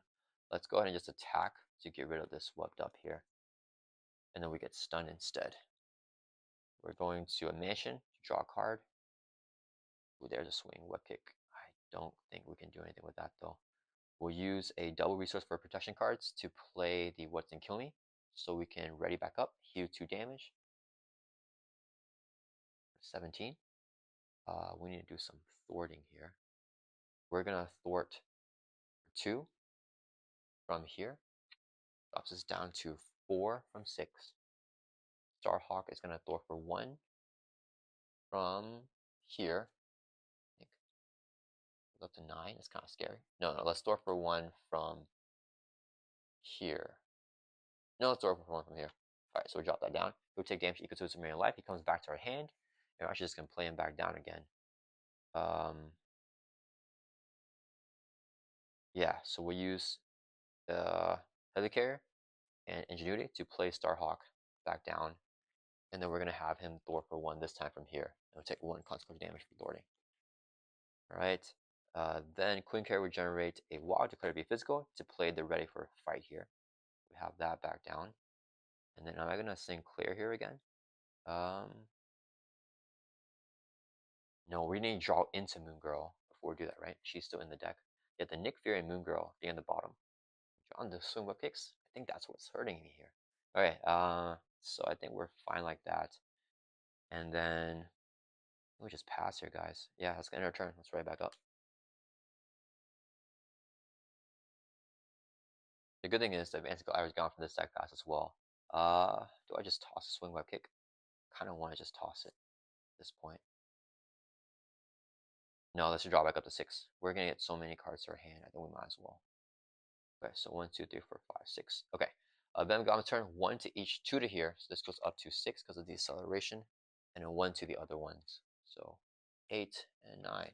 Let's go ahead and just attack to get rid of this Webbed Up here, and then we get stunned instead. We're going to a mansion to draw a card. Ooh, there's a swing web kick. I don't think we can do anything with that though. We'll use a double resource for protection cards to play the What's and Kill Me, so we can ready back up, heal 2 damage. 17. We need to do some thwarting here. We're gonna thwart 2 from here. Drops us down to 4 from 6. Starhawk is gonna thwart for 1 from here. I think goes up to 9. It's kind of scary. No, let's thwart for 1 from here. No, let's thwart for 1 from here. Alright, so we drop that down. We'll take damage equal to his remaining life. He comes back to our hand. And we're actually just gonna play him back down again. Yeah, so we'll use the Helicarrier and Ingenuity to play Starhawk back down. And then we're going to have him thwart for 1 this time from here. And we'll take 1 consequence damage for thwarting. Alright. Then Queen Carrier will generate a Wild, declare to be physical, to play the ready for fight here. We have that back down. And then am I going to sing Clear here again? No, we need to draw into Moon Girl before we do that, right? She's still in the deck. Yet the Nick Fury and Moon Girl being at the bottom. Draw the swing whip kicks. I think that's what's hurting me here. Okay, so I think we're fine like that. And then we just pass here, guys. Yeah, let's end our turn. Let's right back up. The good thing is the advanced I was gone from this deck pass as well. Do I just toss a swing web kick? Kind of want to just toss it at this point. No, let's draw back up to 6. We're gonna get so many cards to our hand. I think we might as well. Okay, so 1, 2, 3, 4, 5, 6. Okay. Venom Goblin turn 1 to each, 2 to here. So this goes up to 6 because of the acceleration, and then 1 to the other ones. So 8 and 9.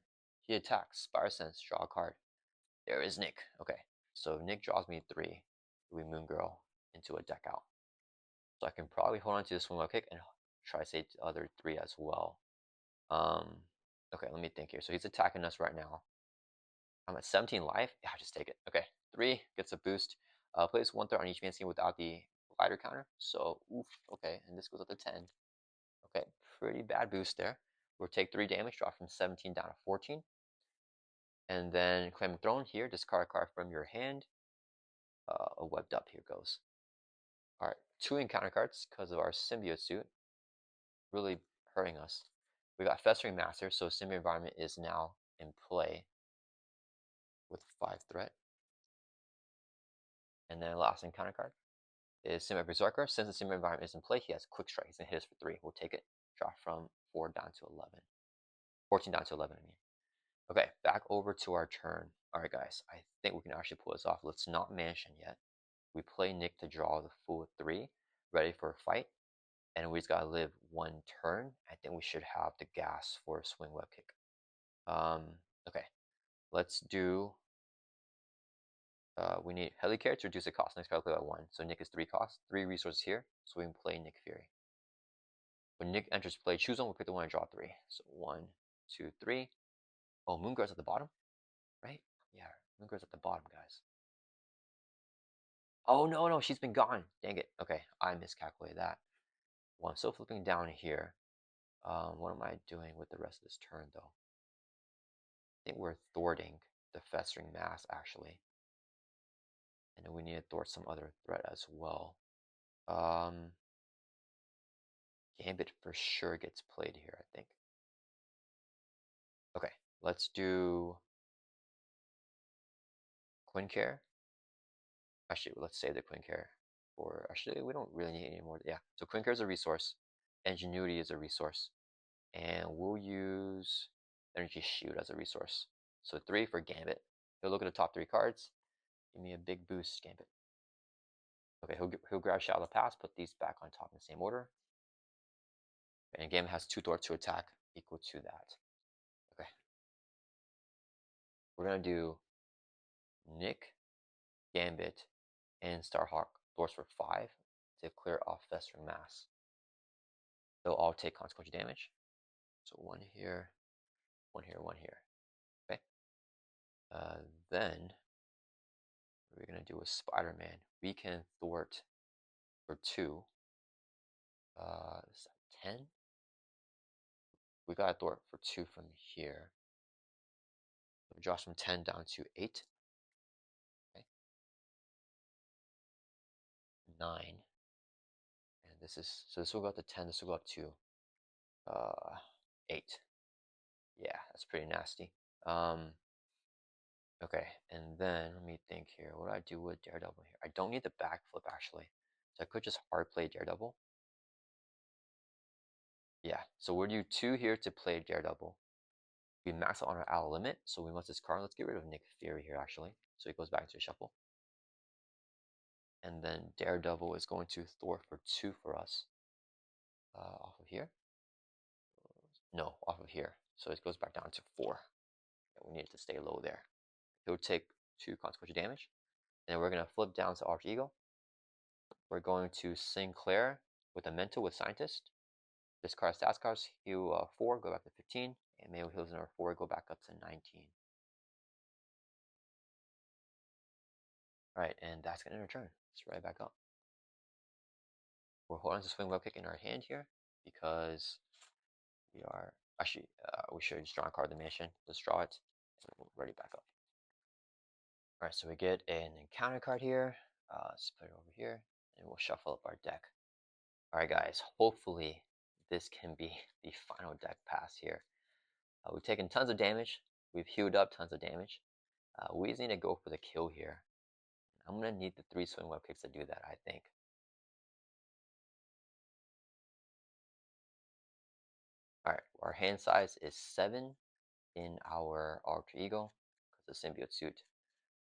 He attacks. Spire Sense. Draw a card. There is Nick. Okay. So Nick draws me 3. We Moon Girl into a deck out. So I can probably hold on to this swing kick and try to save the other 3 as well. Okay, let me think here. So he's attacking us right now. I'm at 17 life. Yeah, I'll just take it. Okay, 3 gets a boost. Place one threat on each man scene without the fighter counter. So, oof, okay, and this goes up to 10. Okay, pretty bad boost there. We'll take 3 damage, drop from 17 down to 14. And then claim throne here, discard a card from your hand. A webbed up here goes. Alright, 2 encounter cards because of our symbiote suit. Really hurting us. We got Festering Master, so symbiote environment is now in play with 5 threat. And then last encounter card is Symbiote Berserker. Since the symbiote environment is in play, he has Quick Strike. He's gonna hit us for 3. We'll take it. Drop from 4 down to 11. 14 down to 11, I mean. Okay, back over to our turn. Alright guys, I think we can actually pull this off. Let's not mansion yet. We play Nick to draw the full 3, ready for a fight. And we just gotta live 1 turn. I think we should have the gas for a swing web kick. Okay, let's do. We need Helicarrier to reduce the cost. Next card play by 1. So Nick is 3 cost, 3 resources here. So we can play Nick Fury. When Nick enters play, choose one. We'll pick the one and draw 3. So 1, 2, 3. Oh, Moonguard's at the bottom, right? Yeah, Moonguard's at the bottom, guys. Oh no, no, she's been gone. Dang it. Okay, I miscalculated that. Well, I'm still flipping down here. What am I doing with the rest of this turn, though? I think we're thwarting the Festering Mass, actually. And then we need to thwart some other threat as well. Gambit for sure gets played here, I think. Okay, let's do Quincare. Actually, let's save the Quincare for. Actually, we don't really need any more. Yeah, so Quincare is a resource, Ingenuity is a resource, and we'll use Energy Shield as a resource. So 3 for Gambit. He'll look at the top 3 cards. Give me a big boost, Gambit. Okay, he'll grab Shadow of the Past, put these back on top in the same order. And Gambit has 2 thwart to attack, equal to that. Okay. We're gonna do Nick, Gambit, and Starhawk thwarts for 5 to clear off Festering Mass. They'll all take consequential damage. So 1 here, 1 here, 1 here. Okay. Then what we're gonna do with Spider-Man. We can thwart for 2. Is that 10? We got a thwart for 2 from here. It drops from 10 down to 8. Okay. 9. And this will go up to 10, this will go up to 8. Yeah, that's pretty nasty. Okay, and then let me think here. What do I do with Daredevil here? I don't need the backflip actually. So I could just hard play Daredevil. Yeah, so we'll do 2 here to play Daredevil. We max out on our out limit, so we must discard. Let's get rid of Nick Fury here actually. So he goes back to the shuffle. And then Daredevil is going to thwart for 2 for us. Off of here? No, off of here. So it goes back down to 4. We need it to stay low there. He'll take 2 consequential damage. And we're going to flip down to Alter Ego. We're going to Sinclair with a Mental with Scientist. Discard stats cards, heal 4, go back to 15. And Mayo heals another 4, go back up to 19. Alright, and that's going to end our turn. Let's right back up. We're holding to swing web kick in our hand here because we are actually we should just draw a card of the mission. Let's draw it and we'll ready back up. Alright, so we get an encounter card here. Let's put it over here and we'll shuffle up our deck. Alright guys, hopefully this can be the final deck pass here. We've taken tons of damage. We've healed up tons of damage. We just need to go for the kill here. I'm going to need the 3 swing web kicks to do that, I think. Alright, our hand size is 7 in our alter ego because the symbiote suit.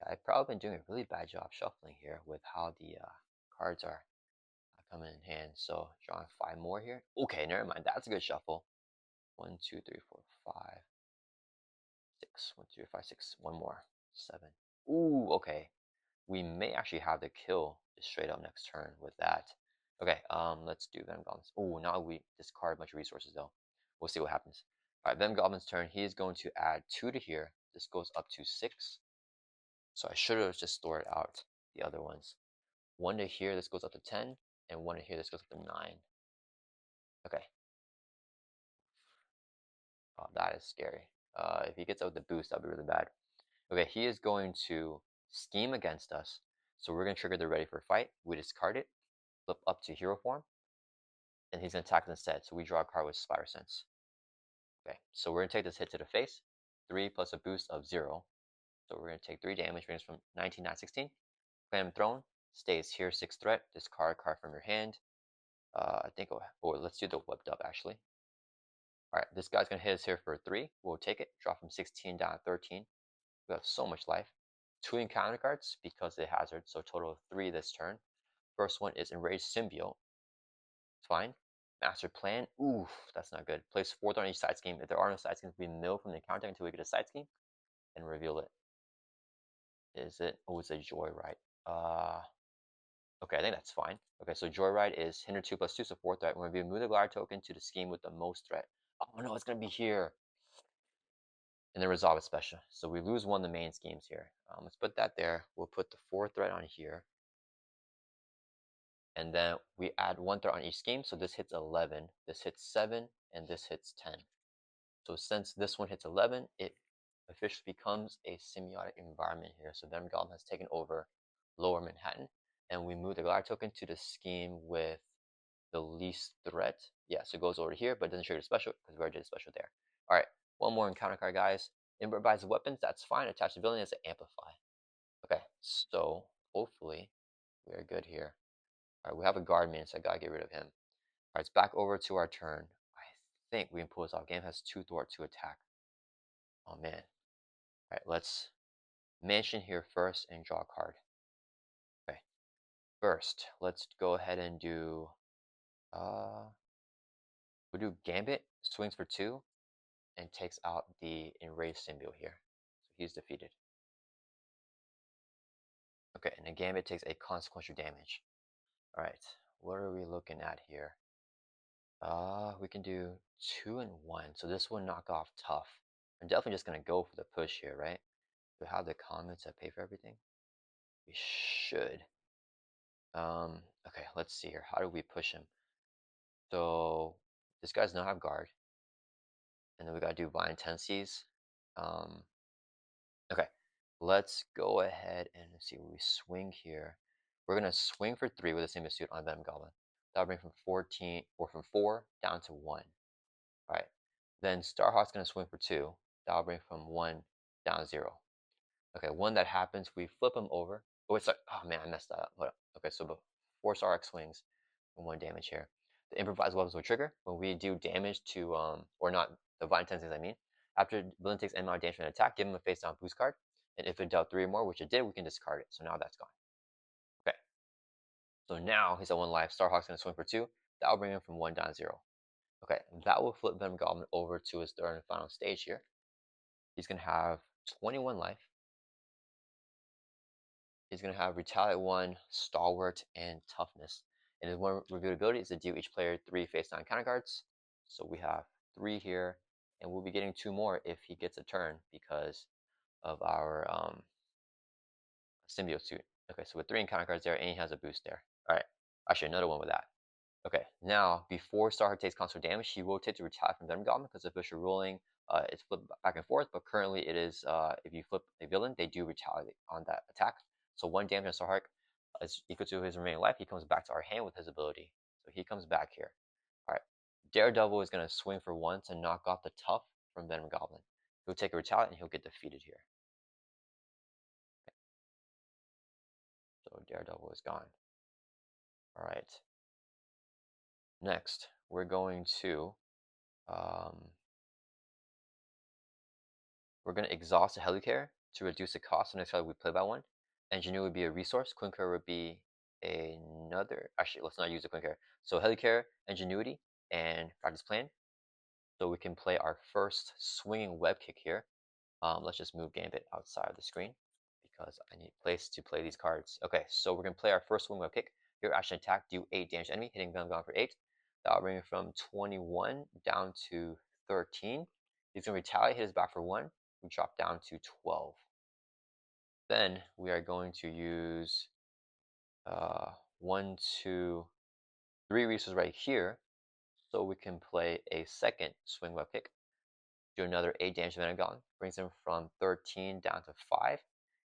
I've probably been doing a really bad job shuffling here with how the cards are coming in hand. So drawing 5 more here. Okay, never mind. That's a good shuffle. 1, 2, 3, 4, 5, 6. 1, 2, 3, 5, 6. One more. 7. Ooh, okay. We may actually have the kill just straight up next turn with that. Okay, let's do Venom Goblin's. Oh, now we discard a bunch of resources though. We'll see what happens. Alright, Venom Goblin's turn. He is going to add 2 to here. This goes up to 6. So I should have just stored it out. the other ones. One to here, this goes up to 10, and one to here, this goes up to 9. Okay. Oh, that is scary. If he gets out the boost, that'll be really bad. Okay, he is going to scheme against us. So we're going to trigger the ready for fight. We discard it, flip up to hero form, and he's going to attack instead. So we draw a card with Spider Sense. Okay, so we're going to take this hit to the face. 3 plus a boost of 0. So we're going to take 3 damage, brings from 19 to 16. Phantom Throne stays here, 6 threat. Discard a card from your hand. I think, let's do the whipped up actually. All right, this guy's going to hit us here for 3. We'll take it, drop from 16 down to 13. We have so much life. 2 encounter cards because they hazard, so a total of 3 this turn. First one is Enraged Symbiote. It's fine. Master Plan. Oof, that's not good. Place 4 on each side scheme. If there are no side schemes, we mill from the encounter until we get a side scheme and reveal it. Is it? Oh, it's a Joyride. Okay, I think that's fine. Okay, so Joyride is hinder 2 plus 2, so 4 threat. When we move the Glide token to the scheme with the most threat. Oh no, it's gonna be here. And then resolve it special. So we lose one of the main schemes here. Let's put that there. We'll put the 4 threat on here. And then we add 1 threat on each scheme. So this hits 11, this hits 7, and this hits 10. So since this one hits 11, it officially becomes a symbiotic environment here. So Venom Goblin has taken over Lower Manhattan. And we move the Glide token to the scheme with the least threat. Yeah, so it goes over here, but it doesn't trigger the special because we already did a special there. All right, one more encounter card, guys. Improvise weapons, that's fine. Attach the villain as an amplify. Okay, so hopefully we are good here. All right, we have a guard man, so I gotta get rid of him. All right, it's back over to our turn. I think we can pull this off. Game has 2 thwart, 2 attack. Oh man. All right, let's mansion here first and draw a card. Okay, first, let's go ahead and do we'll do Gambit, swings for 2, and takes out the Enraged Symbiote here. So he's defeated. Okay, and the Gambit takes a consequential damage. Alright, what are we looking at here? We can do 2 and 1. So this will knock off Tough. I'm definitely just gonna go for the push here, right? Do we have the comments that pay for everything? We should. Okay, let's see here. How do we push him? So this guy's not have guard. And then we gotta do Violent Tendencies. Okay, let's go ahead and see what we swing here. We're gonna swing for 3 with the Symbiote suit on Venom Goblin. That'll bring from 14 or from 4 down to 1. All right. Then Starhawk's gonna swing for 2. That'll bring from 1 down to 0. Okay, when that happens, we flip him over. Oh, it's like, oh man, I messed that up. Hold up. Okay, so before Starhawk swings, and 1 damage here. The improvised weapons will trigger when we do damage to or not the violent tendencies I mean. After the villain takes any amount of damage from an attack, give him a face down boost card. And if it dealt 3 or more, which it did, we can discard it. So now that's gone. Okay. So now he's at 1 life. Starhawk's gonna swing for 2. That'll bring him from 1 down to 0. Okay, that will flip Venom Goblin over to his 3rd and final stage here. He's gonna have 21 life. He's gonna have Retaliate 1, Stalwart, and Toughness. And his one revealed ability is to deal each player 3 face down counter cards. So we have 3 here, and we'll be getting 2 more if he gets a turn because of our Symbiote suit. Okay, so with 3 encounter cards there, and he has a boost there. Alright, actually another one with that. Okay, now before Starheart takes constant damage, he will take the Retaliate from Venom Goblin because official ruling it's flipped back and forth, but currently it is if you flip a villain, they do retaliate on that attack. So 1 damage on Starheart is equal to his remaining life. He comes back to our hand with his ability. So he comes back here. Alright. Daredevil is gonna swing for 1 to knock off the Tough from Venom Goblin. He'll take a Retaliate and he'll get defeated here. Okay. So Daredevil is gone. Alright. Next, we're going to we're going to exhaust a Helicare to reduce the cost of next card we play by 1. Engineer would be a resource. Quincare would be another. Actually, let's not use the Quincare. So Helicare, Ingenuity, and Practice Plan. So we can play our first swinging web kick here. Let's just move Gambit outside of the screen because I need a place to play these cards. Okay, so we're going to play our first swing web kick. Your action attack, do 8 damage to enemy, hitting Venom Goblin for 8. That'll bring it from 21 down to 13. He's going to retaliate, hit his back for 1. We drop down to 12. Then we are going to use one, two, three resources right here. So we can play a second swing web kick. Do another 8 damage to Venom Goblin. Brings him from 13 down to 5.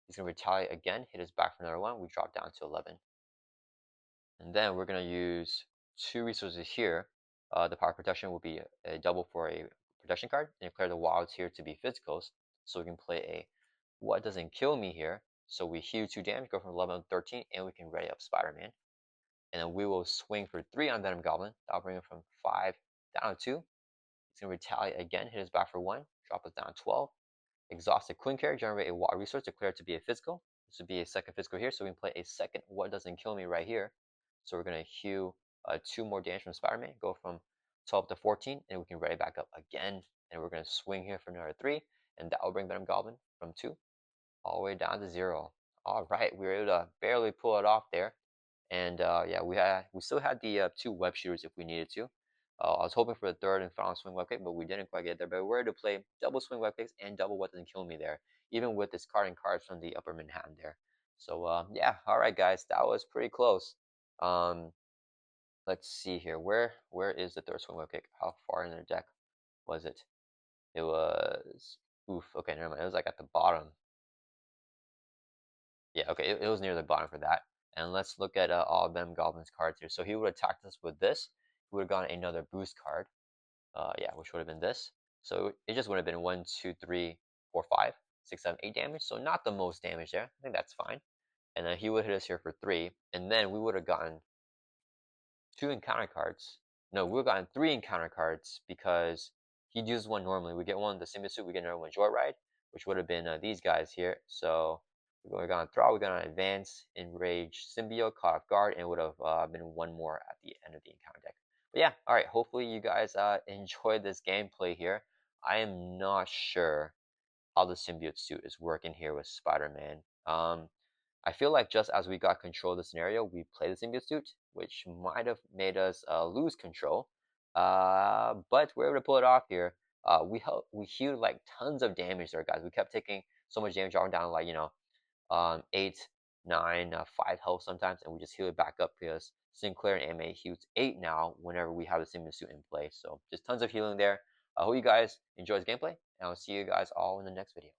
He's going to retaliate again, hit his back for another one. We drop down to 11. And then we're going to use 2 resources here. The power protection will be a double for a protection card, and declare the wilds here to be physicals. So we can play a what doesn't kill me here. So we heal 2 damage, go from 11 to 13, and we can ready up Spider-Man. And then we will swing for 3 on Venom Goblin. That'll bring him from 5 down to 2. He's going to retaliate again, hit his back for 1, drop us down 12. Exhaust a Queen carry, generate a water resource, declare it to be a physical. This would be a second physical here, so we can play a second what doesn't kill me right here. So we're going to heal 2 more damage from Spider-Man, go from 12 to 14, and we can ready back up again. And we're going to swing here for another 3, and that will bring Venom Goblin from 2 all the way down to 0. All right, we were able to barely pull it off there. And yeah, we still had the 2 web shooters if we needed to. I was hoping for the third and final swing web kick, but we didn't quite get there. But we were able to play double swing web kicks and double what doesn't kill me there, even with discarding cards from the upper Manhattan there. So yeah, all right, guys, that was pretty close. Um, let's see here. Where is the third swing web kick? How far in the deck was it? It was oof. Okay, never mind. It was like at the bottom. Yeah, okay, it was near the bottom for that. And let's look at all of them Goblin's cards here. So he would have attacked us with this. He would have gotten another boost card. Yeah, which would have been this. So it just would have been 1, 2, 3, 4, 5, 6, 7, 8 damage. So not the most damage there. I think that's fine. And then he would hit us here for 3. And then we would have gotten 2 encounter cards. No, we would have gotten 3 encounter cards because he'd use one normally. We get one the Symbiote suit, we get another one Joyride, which would have been these guys here. So we got on Thrall, we got on Advance, Enrage, Symbiote, Caught Off Guard, and would have been one more at the end of the encounter deck. But yeah, alright, hopefully you guys enjoyed this gameplay here. I am not sure how the Symbiote suit is working here with Spider-Man. I feel like just as we got control of the scenario, we played the Symbiote suit, which might have made us lose control. But we're able to pull it off here. We healed like tons of damage there, guys. We kept taking so much damage, all down like 8, 9, 5 health sometimes, and we just heal it back up because Sinclair and MA heals 8 now whenever we have the Symbiote suit in play. So just tons of healing there. I hope you guys enjoy this gameplay, and I'll see you guys all in the next video.